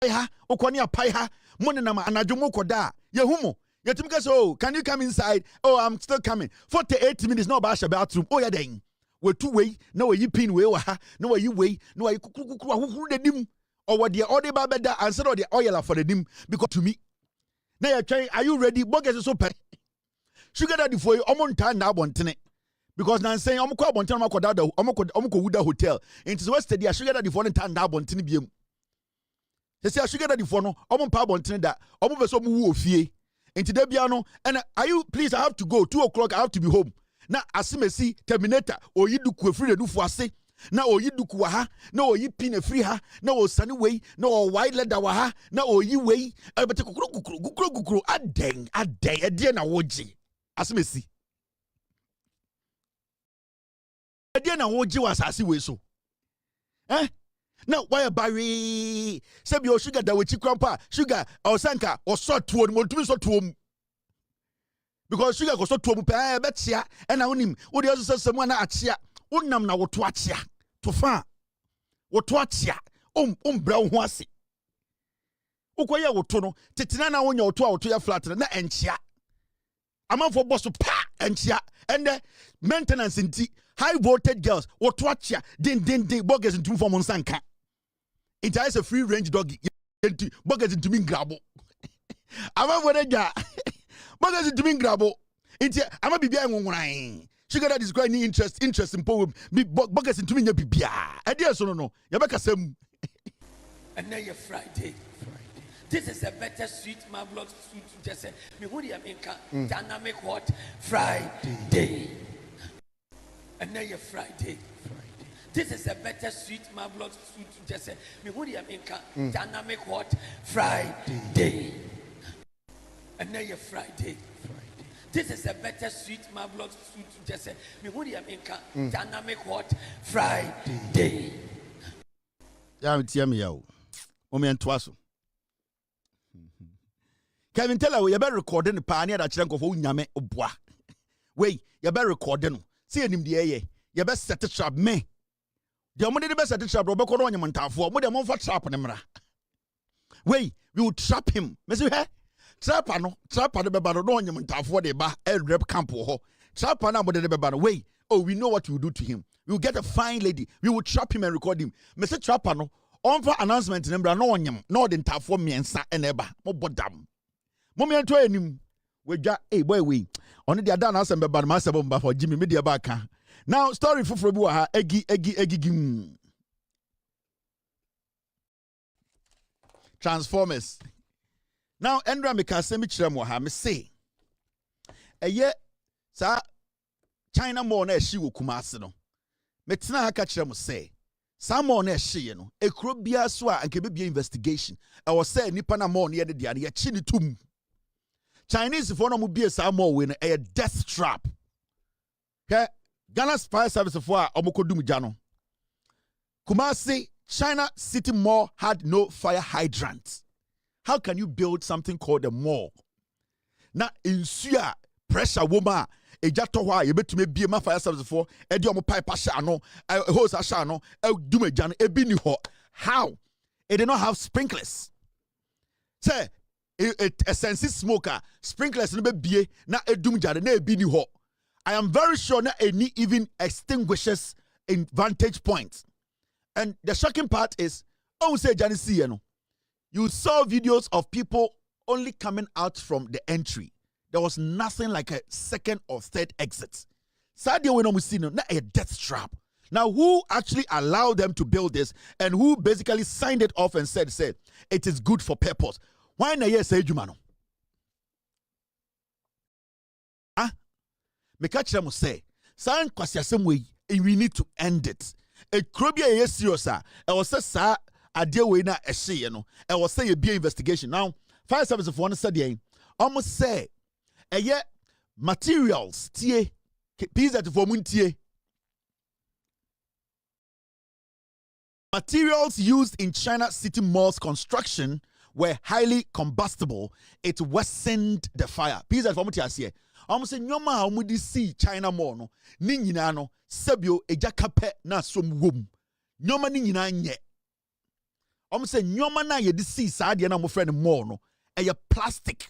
[SPEAKER 1] ha okwani apai ha mo ne na anadwo mo koda ye humo yetim kaso can you come inside I'm still coming 48 minutes no ba sha bathroom ya den we two way na we pin we wa ha na we way na we kukuru ahukuru de dim or the order babeda and said the oil for the dim because to me now you're trying are you ready bogus so pay sugar daddy for you omonta na abontene because now saying omko abontene makoda da omko wuda hotel into west the sugar daddy for na abontene biem they say sugar daddy for no ompa abontene da omo so mu wu ofie into de bia no and are you please I have to go 2 o'clock I have to be home. Na asimesi terminator oyi duku efiri edufu ase na oyi duku wa ha na oyi pin efiri ha na osani wei na o wide leather wa ha na oyi wei ebete kukuru aden edie na woji asimesi edie na woji wa asasi wei so na why bari sebi o sugar da wechi krampa sugar osanka osotuo ni montumi so tuom because sugar go so to mu pe betia e na wonim wo de so sesemu na achia wonnam na woto achia to fa woto achia bra wo ho ase ukoye woto no tetina na wonya woto ya flat na enchia amanfo boss pa enchia and maintenance nti high voltage girls woto achia din bogus ntum form nsanka it is a free range doggy bogus ntum ngrabo amanfo de ja bogus ntum ngrabo inti ama bibia enwonwan sugar that is quite interest in poem be bogus ntum nya bibia e dey so no yabeka sam
[SPEAKER 6] and now you Friday. This is a better sweet marvelous sweet just say me who dey make dynamic hot Friday. And now you Friday. This is a better sweet marvelous sweet just say me who dey make dynamic hot Friday. And now you Friday. This is a better sweet marvelous sweet just say me who dey make dynamic hot Friday.
[SPEAKER 1] Ya mtia me yawo. O me ntoaso. Kevin Teller, you better record the pioneer that Chenko for Yame Obwa. Wait, you better record them. See him the you best set a trap me. The money the best set a trap, Robert Coronia Montafo, but the month for trap on him. Wait, we will trap him. Monsieur, trap ano, trap on the Babadonia Montafo, the bar, El Rep Campo. Trap on the Babado. Wait, oh, we know what we will do to him. We will get a fine lady. We will trap him and record him. Mr. Trapano, on for announcement, number no one, no, then Tafo me and Sa and Eba, Mobodam. Mommy and Twain, we got a boy, we only the Adana and Baba Master Bomba for Jimmy Media Baka. Now, story for Frobua, Eggy. Transformers. Now, Endra Mikasemi Chremoha, me say, a year, sir, China more na she will Kumasino. Metina Hakachremo say, some more na she, you know, a crobia swa and be investigation. I was saying, Nipana more near the Diana, Chinitum. Chinese for no be a Samo win a death trap. Okay, Ghana's fire service for Omokodumujano. Kumasi, China City Mall had no fire hydrants. How can you build something called a mall? Now, in Suya, pressure woman, a jatowa, you bet to me be a fire service for a diomo pipe shano, a hose ashano, a dumejan, a bini ho. How? It did not have sprinklers. Say, a sensi smoker, sprinklers no be na a dumjan, na bini ho. I am very sure na any even extinguishes in vantage points. And the shocking part is, oh, say Janice, you saw videos of people only coming out from the entry. There was nothing like a second or third exit. Sadia we no see no a death trap. Now, who actually allowed them to build this and who basically signed it off and said it is good for purpose? Why na yes say Jumano? Me catch them say, sign kwasiasem way, we need to end it. A crobia yes serious I was say idea we na a no. I was say a be investigation. Now, fire service of one said almost say a year materials tie pizza for muntie. Materials used in China City Mall's construction were highly combustible. It worsened the fire. Pizza for muntie. Almost say nyoma umudi see China Mall no ni nyina no sebio eja kape na som wom. Nyoma ni nyina nye. Almost say nyoma na ye di see sa de na mo friend mall no e plastic.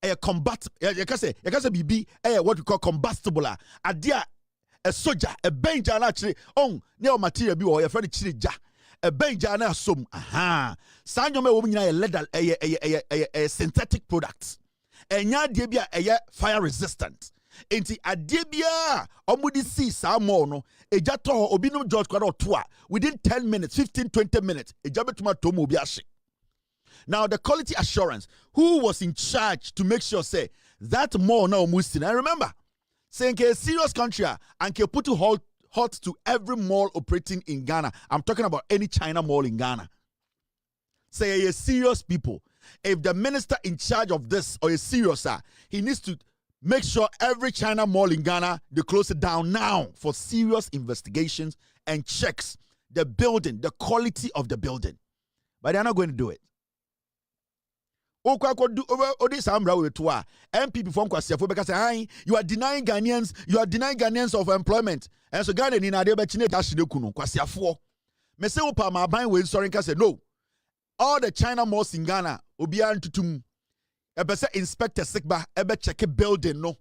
[SPEAKER 1] A combustible, you can say BB, what we call combustible. A dear, a soldier, a bench, actually, on near material be or a friend chija, a bench, and some. Aha, Sanyome woman, a leather, a synthetic product. And ya debia, a fire resistant. Enti a debia, omudi see Samono, a jato, obino George Quadro tour within 10 minutes, 15, 20 minutes, a jabetuma tomo biashi. Now, the quality assurance, who was in charge to make sure, say, that mall now mustin. And remember, saying a serious country and can put a halt to every mall operating in Ghana. I'm talking about any China mall in Ghana. Say a serious people. If the minister in charge of this or a serious, he needs to make sure every China mall in Ghana, they close it down now for serious investigations and checks the building, the quality of the building. But they're not going to do it. MPP from Kwasiafo because you are denying Ghanaians of employment. And so Ghana in Adebechine Dashinekuno, Kwasiafo. Mese Opa Maban will sorry say no. All the China malls in Ghana will be tutum. Ebese inspector Sikba, ebe check building no.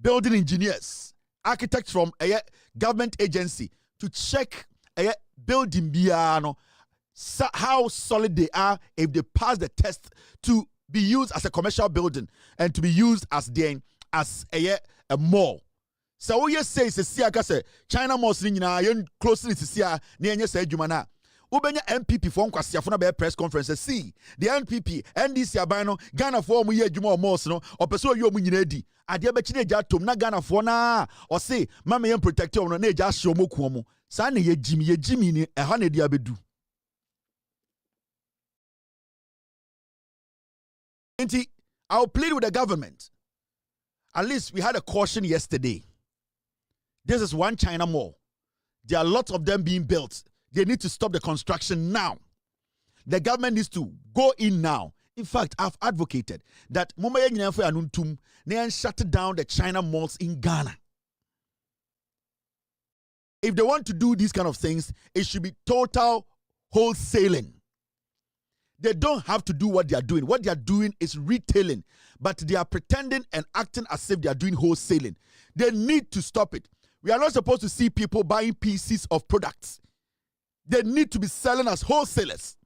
[SPEAKER 1] Building engineers, architects from a government agency to check a building biano. How solid they are if they pass the test to be used as a commercial building and to be used as a mall. So we say China malls in closely to see near say Jumana. Ubenya MPP from Kwasiafo na press conference see the NPP NDC abano Ghana for mu ye adwuma malls no opeso yi omu nyina di ade be chine ja tom na Ghana for na o say mama yem protect no na eja hye omoku omo sa na ye jimi ni eha na di abedu. I'll plead with the government. At least we had a caution yesterday. This is one China mall. There are lots of them being built. They need to stop the construction now. The government needs to go in now, In fact, I've advocated that Mumbai Anuntum they shut down the China malls in Ghana. If they want to do these kind of things, it should be total wholesaling. They don't have to do what they are doing. What they are doing is retailing, but they are pretending and acting as if they are doing wholesaling. They need to stop it. We are not supposed to see people buying pieces of products. They need to be selling as wholesalers.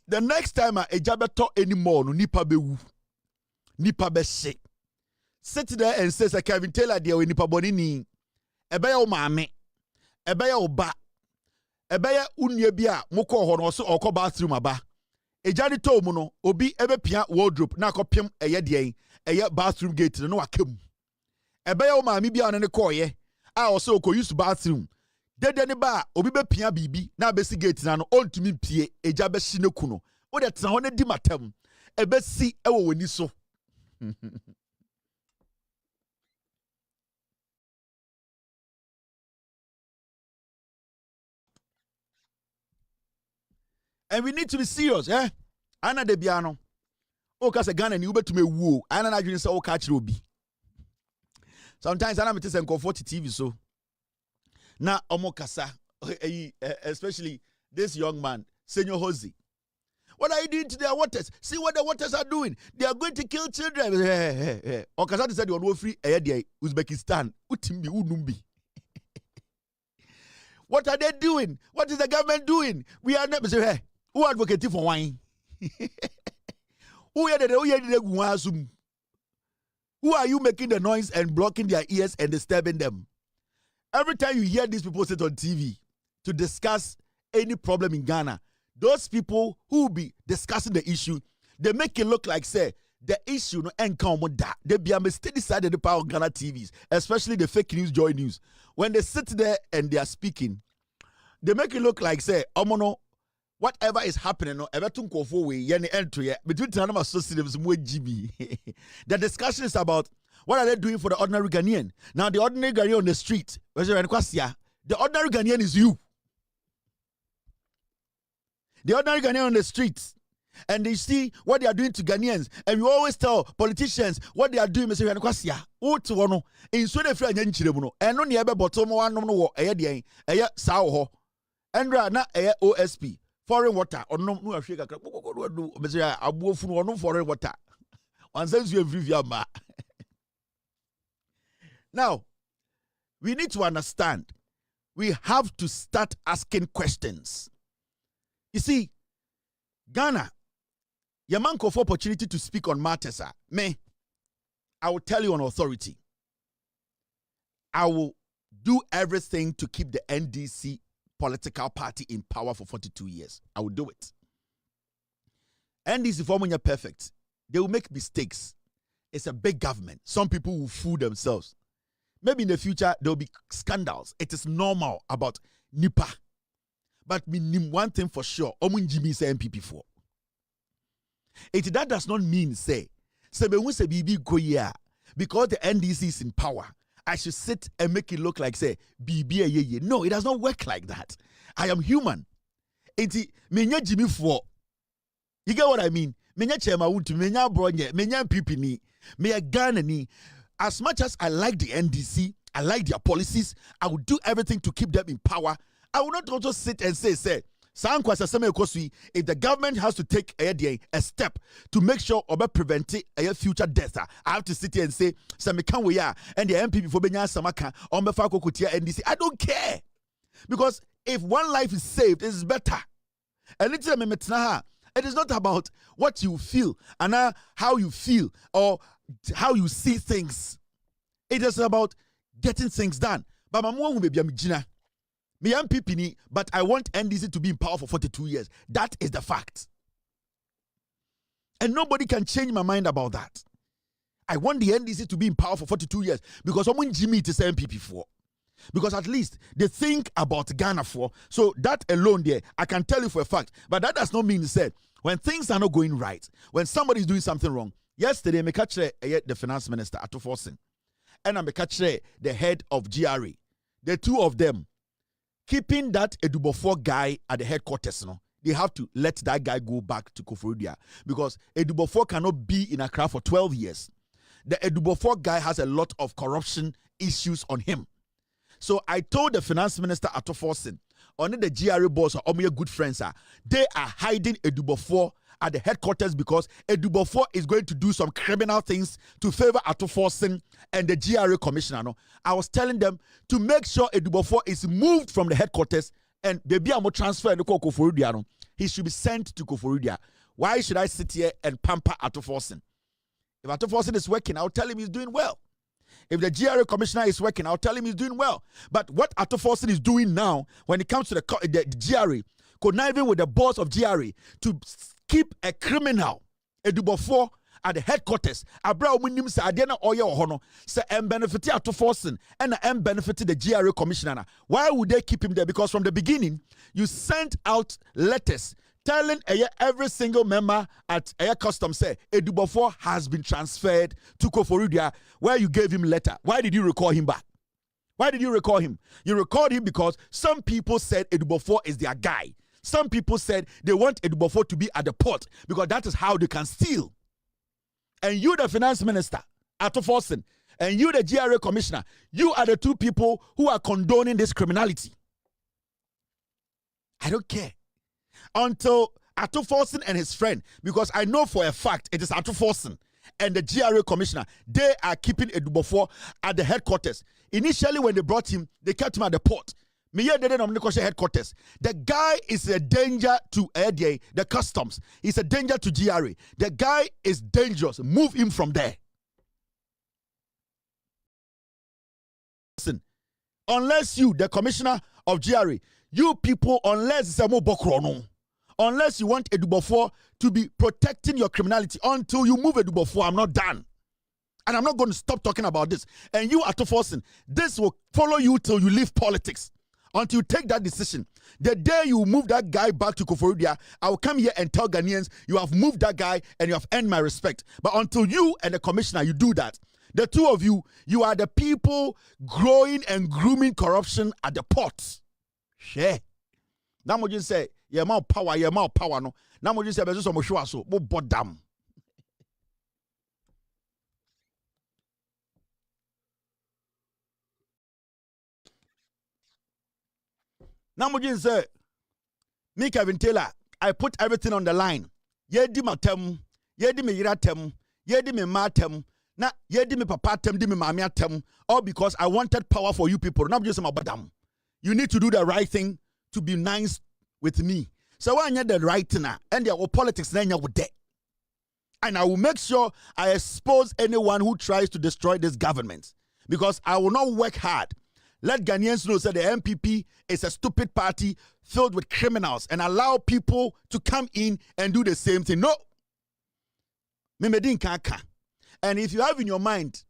[SPEAKER 1] The next time a jabeto anymore, no nipa bewu, nipa be shit. Sit there and says, Kevin Taylor, dear, nipa bonini, ebaya o mame, ebaya o ba, ebaya unye bia, moko hono so oko bathroom aba. Ejani to muno, obi ebe pia wardrobe, na kopim eye bathroom gate, no akem. Ebaya o mame bia ne koye, a also ko use bathroom. Dede ne ba obi be pia bibi na besi gate na no ontumi pie eja be hye ne kuno wo de tena ho ne di matam e be si e wo wani so. And we need to be serious, eh? Ana de biano o ka se Ghana ni ubetumi wu ana na adwene se o ka kire obi. Sometimes ana me say comfort TV so na omokasa, especially this young man, Senor Jose. What are you doing to their waters? See what the waters are doing. They are going to kill children. Okasa said you are free Uzbekistan. Utimbi unumbi. What are they doing? What is the government doing? We are never say, who advocating for wine? Who are you making the noise and blocking their ears and disturbing them? Every time you hear these people sit on TV to discuss any problem in Ghana, those people who will be discussing the issue, they make it look like, say, the issue no encounter that. They be a mistake decided the power of Ghana TVs, especially the fake news, Joy News. When they sit there and they are speaking, they make it look like, say, omono, whatever is happening, no, everything go for way, yani entry, between Tanama associates, the discussion is about what are they doing for the ordinary Ghanaian? Now, the ordinary Ghanaian on the street, the ordinary Ghanaian is you. The ordinary Ghanaian on the streets. And they see what they are doing to Ghanaians. And we always tell politicians what they are doing. And so they feel and on the other bottom one no sao and na OSP foreign water or no foreign water. One says you have now, we need to understand, we have to start asking questions. You see, Ghana, your man for opportunity to speak on matters. Me, I will tell you on authority. I will do everything to keep the NDC political party in power for 42 years. I will do it. NDC formula perfect. They will make mistakes. It's a big government. Some people will fool themselves. Maybe in the future, there will be scandals. It is normal about Nipa. But me name one thing for sure. Omun Jimmy say MPP for. That does not mean say we say BB go here because the NDC is in power. I should sit and make it look like say BB. No, it does not work like that. I am human. Me nya Jimmy for. You get what I mean? Me nya Chema Wuntu, me nya Bronye, me nya MPP ni, me a Ghana ni. As much as I like the NDC, I like their policies, I will do everything to keep them in power. I will not also sit and say, if the government has to take a step to make sure or prevent a future death, I have to sit here and say, and the MPP for Benya Samaka, or NDC. I don't care. Because if one life is saved, it is better. And it is not about what you feel and how you feel or how you see things. It is about getting things done. But me MPP, but I want NDC to be in power for 42 years. That is the fact. And nobody can change my mind about that. I want the NDC to be in power for 42 years because someone Jimmy is MPP for. Because at least they think about Ghana for. So that alone there, I can tell you for a fact. But that does not mean to say when things are not going right, when somebody is doing something wrong. Yesterday, I catch the finance minister Ato Forsen, and I catch the head of GRA. The two of them keeping that Edubofor guy at the headquarters. No, they have to let that guy go back to Koforidua because Edubofor cannot be in Accra for 12 years. The Edubofor guy has a lot of corruption issues on him. So I told the finance minister Ato Forson, only the GRA boss are all my good friends they are hiding Edubofor at the headquarters because Edubofor is going to do some criminal things to favor Ato Forson and the GRA commissioner. No, I was telling them to make sure Edubofor is moved from the headquarters and baby I'm transfer to Koforidua. No, he should be sent to Koforidua. Why should I sit here and pamper Ato Forson? If Ato Forson is working, I'll tell him he's doing well. If the GRA commissioner is working, I'll tell him he's doing well. But what Ato Forson is doing now, when it comes to the GRA, conniving with the boss of GRA to keep a criminal, Edubofor, at the headquarters, Abra Winim sa Adena Oya Ohono, say benefit Ato Forson and benefit the GRA commissioner. Why would they keep him there? Because from the beginning, you sent out letters telling every single member at Air Customs say Edubofor has been transferred to Koforidua, where you gave him letter. Why did you recall him back? Why did you recall him? You recalled him because some people said Edubofor is their guy. Some people said they want Edubofor to be at the port because that is how they can steal. And you, the finance minister, Ato Forson, and you, the GRA commissioner, you are the two people who are condoning this criminality. I don't care. Until Ato Forson and his friend, because I know for a fact it is Ato Forson and the GRA commissioner, they are keeping Edubofor at the headquarters. Initially, when they brought him, they kept him at the port. Headquarters. The guy is a danger to the customs. He's a danger to GRA. The guy is dangerous. Move him from there. Listen, unless you, the commissioner of GRA, you people, unless you want Edubofor to be protecting your criminality until you move Edubofor, I'm not done. And I'm not going to stop talking about this. And you, Ato Forson, this will follow you till you leave politics. Until you take that decision. The day you move that guy back to Koforidua, I will come here and tell Ghanaians you have moved that guy and you have earned my respect. But until you and the commissioner, you do that, the two of you, you are the people growing and grooming corruption at the ports. Share. Now what you say, yeah, more power, no. Now what you say, there's some show so, but damn. Now what you say, me Kevin Taylor, I put everything on the line. Yedi matem, yedi me yiratem, yedi me matem, na yedi me papa tem, di me mamia tem, all because I wanted power for you people. Not just about them. You need to do the right thing to be nice with me. So when you're the right thing, and your politics then you're with that. And I will make sure I expose anyone who tries to destroy this government. Because I will not work hard. Let Ghanaians know that the MPP is a stupid party filled with criminals and allow people to come in and do the same thing. No. And if you have in your mind,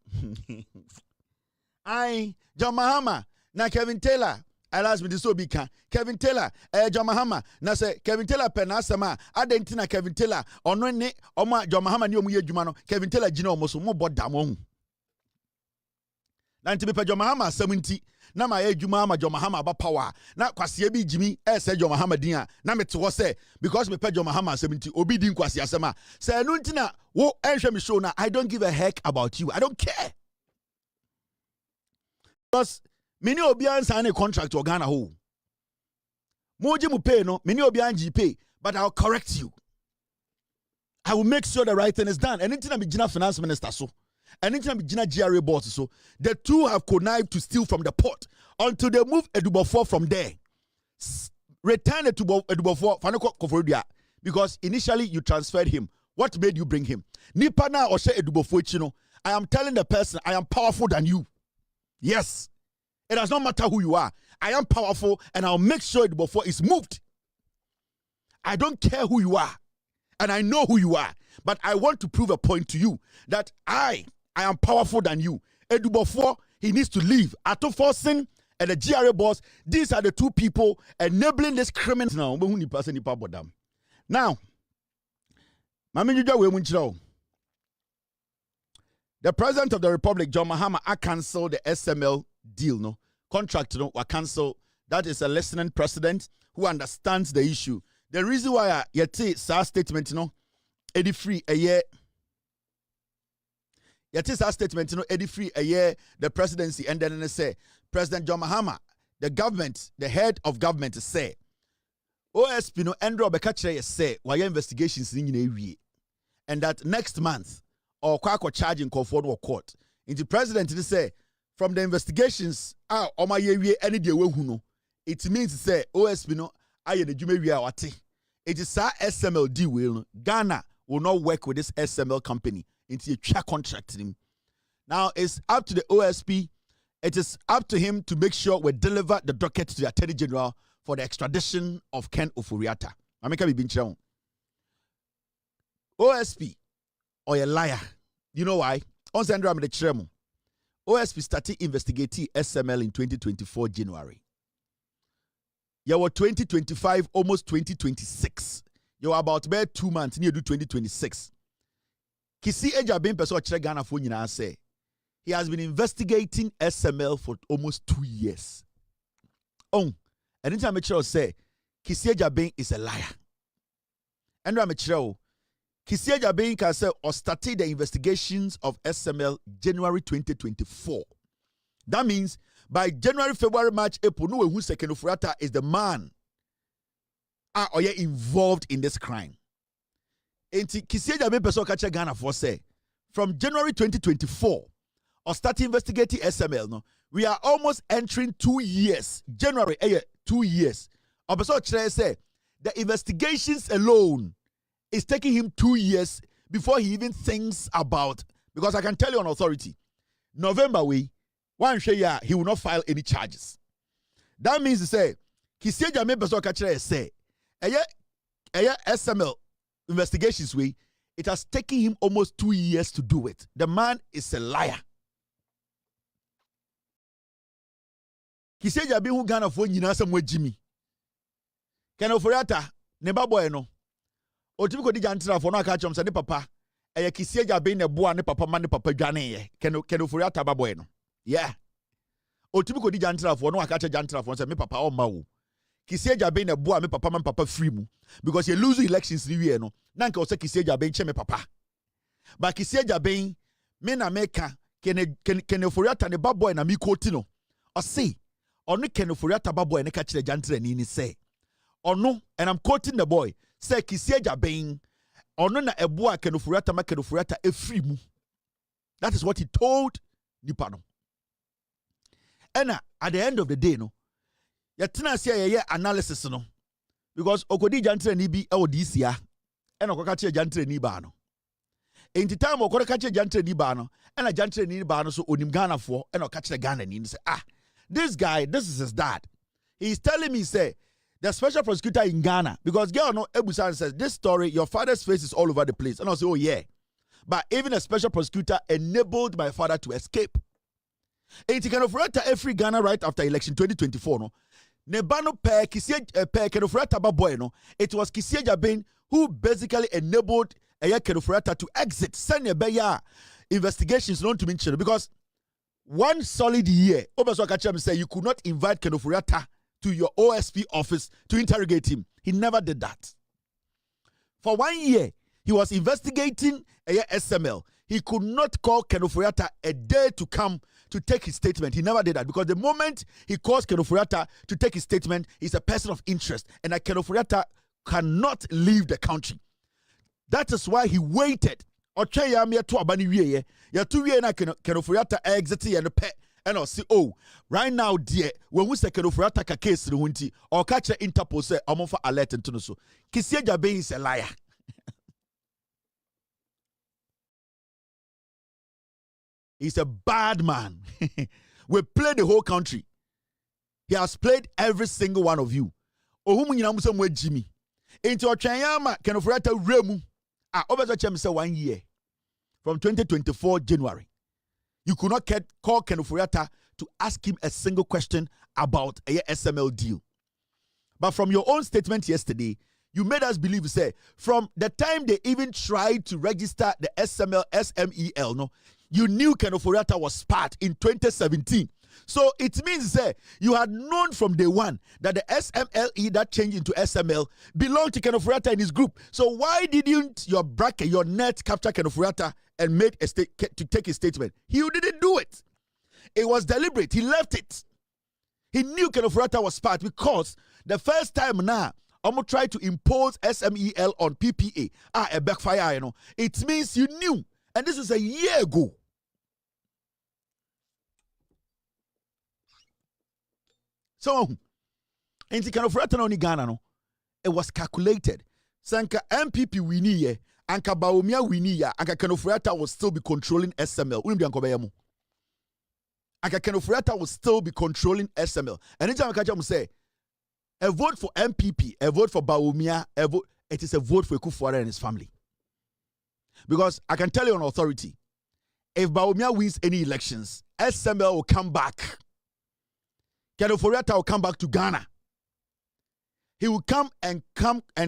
[SPEAKER 1] John Mahama, na Kevin Taylor, I asked me this so big. Kevin Taylor, John Mahama, na say Kevin Taylor penasama, adentina Kevin Taylor, ono ne, oma John Mahama ni omuye jumano, Kevin Taylor jino omoso mo bodam. Na nti John Mahama 70 na ma ejuma ama John Mahama ba power na kwase bi jimi say John Mahama din a na mete wo say because me John Mahama 70 obi din kwase asema say no ntina wo enhwe me show na I don't give a heck about you. I don't care. Because many obi an sign a contract to Ghana ho. Moji mu pay no many obi an pay, but I'll correct you. I will make sure the right thing is done. And ntina be Gina finance minister so. And anytime Gina GRA boss, so the two have connived to steal from the port until they move Edubofor from there. Return it to Edubofor, Fanako Koforidua, because initially you transferred him. What made you bring him? Nipana or say Edubofor Chino. I am telling the person I am powerful than you. Yes. It does not matter who you are. I am powerful and I'll make sure Edubofor is moved. I don't care who you are. And I know who you are. But I want to prove a point to you that I am powerful than you. Edubofor, he needs to leave. Ato Forson and the GRA boss, these are the two people enabling this criminal. Now, the President of the Republic, John Mahama, I cancelled the SML deal, no? Contract, no? I cancel. That is a listening president who understands the issue. The reason why yet sa statement no edi free a year. Yet sa statement no edi free a year the presidency, and then they say President John Mahama, the government, the head of government say OSP no Andrew Bekachre say why investigations in ewie, and that next month or kwako charging call for no court. In the president they say from the investigations my yewie any day we no, it means say OSP no aye the jume wi awate. It is our SML deal will Ghana will not work with this SML company into a track contract him. Now it's up to the OSP. It is up to him to make sure we deliver the docket to the Attorney General for the extradition of Ken Ofori-Atta. I make a big OSP or a liar. You know why? On Sandra the Tremo. OSP started investigating SML in 2024 January. You were 2025, almost 2026. You were about 2 months near to 2026. Kisi Eja Ben Peso Chere Ghana for Nina say he has been investigating SML for almost 2 years. Oh, and anytime Mitchell say Kisi Eja Ben is a liar. And Mitchell Kisi Eja Ben can say or started the investigations of SML January 2024. That means by January, February, March, April, no one who Ken Ofori-Atta is the man or involved in this crime. And Kisi Eja Ben person catch Ghana for say from January 2024 or start investigating SML. No, we are almost entering 2 years. January 2 years. Or person say the investigations alone is taking him 2 years before he even thinks about. Because I can tell you on authority, November one share he will not file any charges. That means to say, Kisi Eja Ben person catch say, SML investigations it has taken him almost 2 years to do it. The man is a liar. Kisi Eja Ben who Ghana for nyina samwe Jimmy. Ken Ofori-Atta ne baboy no. Otimi ko di jantra for no aka chom se ne papa. Kisi Eja Ben ne boa ne papa ma ne papa dwane ye. Ken Ofori-Atta baboy no. Yeah. Otimi ko di jantra for no aka che jantra for se me papa o ma wo. Kisi Eja Ben ne boa me papa man papa free mu because you lose elections ni we no. Na nka o se Kisi Eja Ben che me papa. But Kisi Eja Ben me na meka Ken Ofori-Atta ne baboy na mi quote no. O say ono Ken Ofori-Atta baboy ne ka kire jantra ni say. Ono, and I'm quoting the boy, say Kisi Eja Ben ono na eboa Ken Ofori-Atta ma Ken Ofori-Atta e free mu. That is what he told nipa no. And at the end of the day no, you tena say ye analysis no, because okodi jantre ni bi e wo this year, and okoka che jantre ni ba no. In the time okoka che jantre ni ba no, and a jantre ni ba no so onim Ghana for, and oka che Ghana ni say this guy, this is his dad. He's telling me say the special prosecutor in Ghana, because girl no Ebusan says this story, your father's face is all over the place, and I say oh yeah, but even a special prosecutor enabled my father to escape. And he can Ofori-Atta every Ghana right after election 2024 no. Nebano pe Ken Ofori-Atta baboy no. It was Kisi Eja Ben who basically enabled Ken Ofori-Atta to exit. Send a investigations known to mention because 1 solid year, Obaso Kachem say you could not invite Ken Ofori-Atta to your OSP office to interrogate him. He never did that. For 1 year, he was investigating SML. He could not call Ken Ofori-Atta a day to come to take his statement. He never did that because the moment he calls Ken Ofori-Atta to take his statement, he's a person of interest, and that Ken Ofori-Atta cannot leave the country. That is why he waited. Ken Ofori-Atta exited and pet. And I'll say, oh, right now, dear, when we say Ken Ofori-Atta ka case no hunti, or catch Interpol say, I'm for alert and to so. Kisi Eja Ben is a liar. He's a bad man. We played the whole country. He has played every single one of you. Ohumu nyina musa mwe Jimmy. Into Ochanyama, Ken Ofori-Atta remu. Over say 1 year. From 2024 January. You could not call Ken Ofori-Atta to ask him a single question about a SML deal. But from your own statement yesterday, you made us believe, say, from the time they even tried to register the SML, SMEL, no, you knew Ken Ofori-Atta was part in 2017. So it means that you had known from day one that the SMLE that changed into SML belonged to Ken Ofori-Atta and his group. So why didn't your bracket, your net capture Ken Ofori-Atta and made a to take a statement? He didn't do it. It was deliberate. He left it. He knew Ken Ofori-Atta was part because the first time now, I'm try to impose SMEL on PPA. A backfire, you know. It means you knew. And this was a year ago. So, in the kind of Ofori-Atta in Ghana, no, it was calculated. Sanka MPP winnie ye, Anka Bawumia winnie ya, Anka Ken Ofori-Atta will still be controlling SML. Anka Ken Ofori-Atta will still be controlling SML. And anytime I can say, a vote for MPP, a vote for Bawumia, it is a vote for Kufuor and his family. Because I can tell you on authority, if Bawumia wins any elections, SML will come back. Ken Ofori-Atta will come back to Ghana. He will come and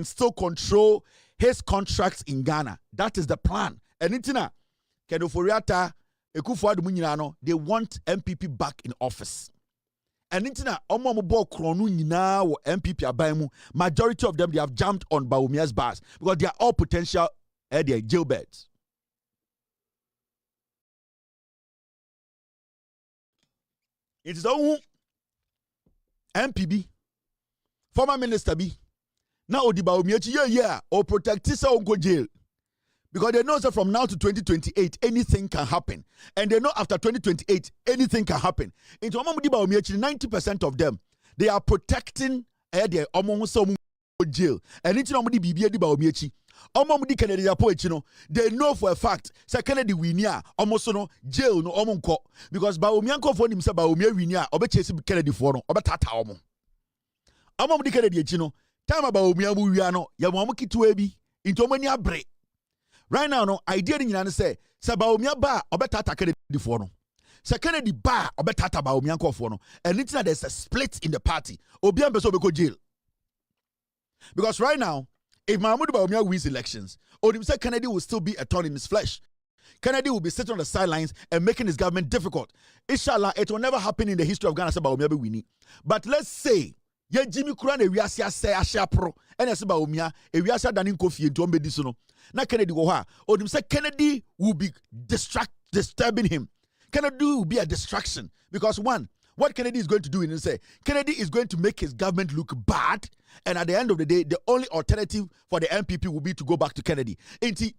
[SPEAKER 1] still control his contracts in Ghana. That is the plan. And itina, Ken Ofori-Atta, Kufuor, they want MPP back in office. And itina, MPP abaimu. Majority of them, they have jumped on Bawumia's bars because they are all potential they're jailbirds. It is all MPB, former minister B. Now Odiba Bawumia or protect his own go jail. Because they know that from now to 2028, anything can happen. And they know after 2028, anything can happen. Into Odiba Bawumia, 90% of them, they are protecting their jail. And into Odiba Bawumia, Kennedy, they know for a fact say Kennedy winia almost no jail no omonko because Bawumia for him say Bawumia winia obechase Kennedy for no obetata omo amomudi Kennedy chino time Bawumia mu wia no ya mo kitu bi into omani abre right now no idea ni nyina say Bawumia ba obetata Kennedy for no say Kennedy ba obetata Bawumia for no and it's there's a split in the party obi am beso be jail because right now if Mahmoud Bawumia wins elections, Odim said Kennedy will still be a thorn in his flesh. Kennedy will be sitting on the sidelines and making his government difficult. Inshallah, it will never happen in the history of Ghana. Bawumia be winning. But let's say, ye Jimmy Kuran e wiasia say ashapro, and yes Bawumia e wiasia danin kofi into ombedisono. Na Kennedy go ha. Odim said Kennedy will be disturbing him. Kennedy will be a distraction because one, what Kennedy is going to do is say Kennedy is going to make his government look bad, and at the end of the day, the only alternative for the MPP will be to go back to Kennedy. Inti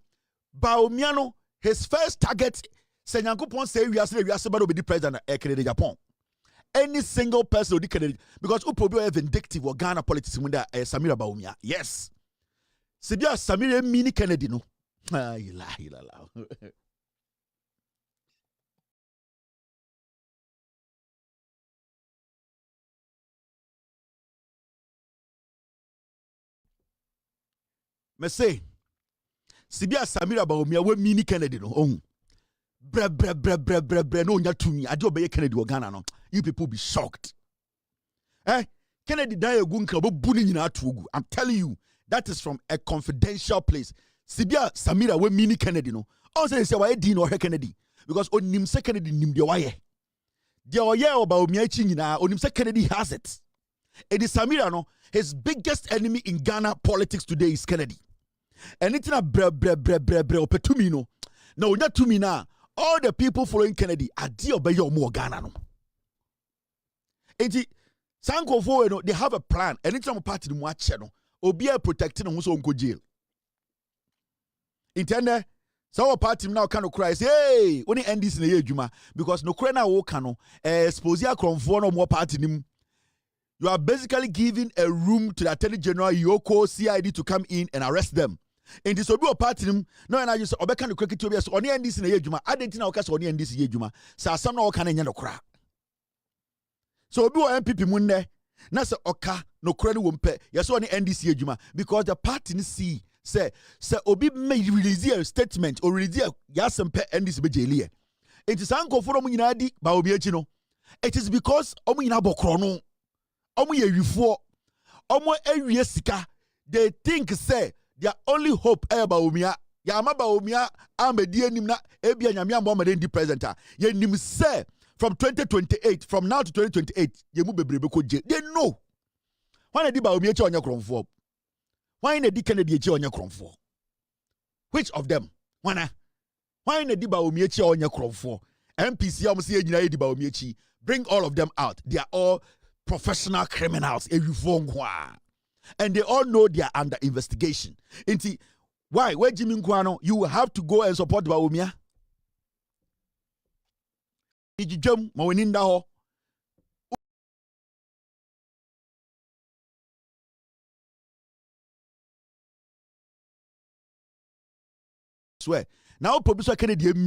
[SPEAKER 1] Bawumia, his first target, say Nyankopon say we are be the president Kennedy Japan. Any single person will be Kennedy because who probably have vindictive or Ghana politics when they Samira Bawumia. Yes, Sibia Samira mini Kennedy no. Me say, Sibia Samira Bawumia we mini Kennedy no. Bre no nya tumi. Ade obeye Kennedy wo Ghana no. You people be shocked. Kennedy die egunka bo buni nyina atogu. I'm telling you, that is from a confidential place. Sibia Samira we mini Kennedy no. On say why di no Kennedy because onim se Kennedy nim de waye. De oye Bawumia chi nyina onim se Kennedy has it. It is Samira no. His biggest enemy in Ghana politics today is Kennedy. And it's not opetumi no. No, not to me now. All the people following Kennedy are deal by your more Ghana no. And Sanko for no, they have a plan. And it's not party no watch no. Obia protecting on who's on go jail. Intende, so our party now kind of cries, hey, only end this in the year Juma because no crana wo kano exposia conform no more party nim. You are basically giving a room to the Attorney General Yoko CID to come in and arrest them. In this obi party no and I just obeka no cricket to be so oni ndis na yedwuma adentina o kasa oni ndis yedwuma sa asam na o ka na nya no kra. So obi o MPP mu nne na se oka no kra ni wo mpe yes oni ndis yedwuma because the party ni see say obi may release a statement or release a yasempe ndis be jeli e. It is anko for mu nyina di ba obi achi no. It is because omu nyina bokro no. Omu ye wifo omu ewie sika they think say their only hope Bawumia ya ama Bawumia amedi enim na ebia nyame ambo amade ndi president ya nim say from 2028, from now to 2028, they know. Why did Baomi on your crown for? Why did Kennedy on your crown for? Which of them? Why did Baomi on your crown for? MPC almost bring all of them out. They are all professional criminals. And they all know they are under investigation. Why? Where Jimmy Nkwano, you will have to go and support Baumia. Ijijam maweninda ho. Swear. Now, Publisher Kennedy mean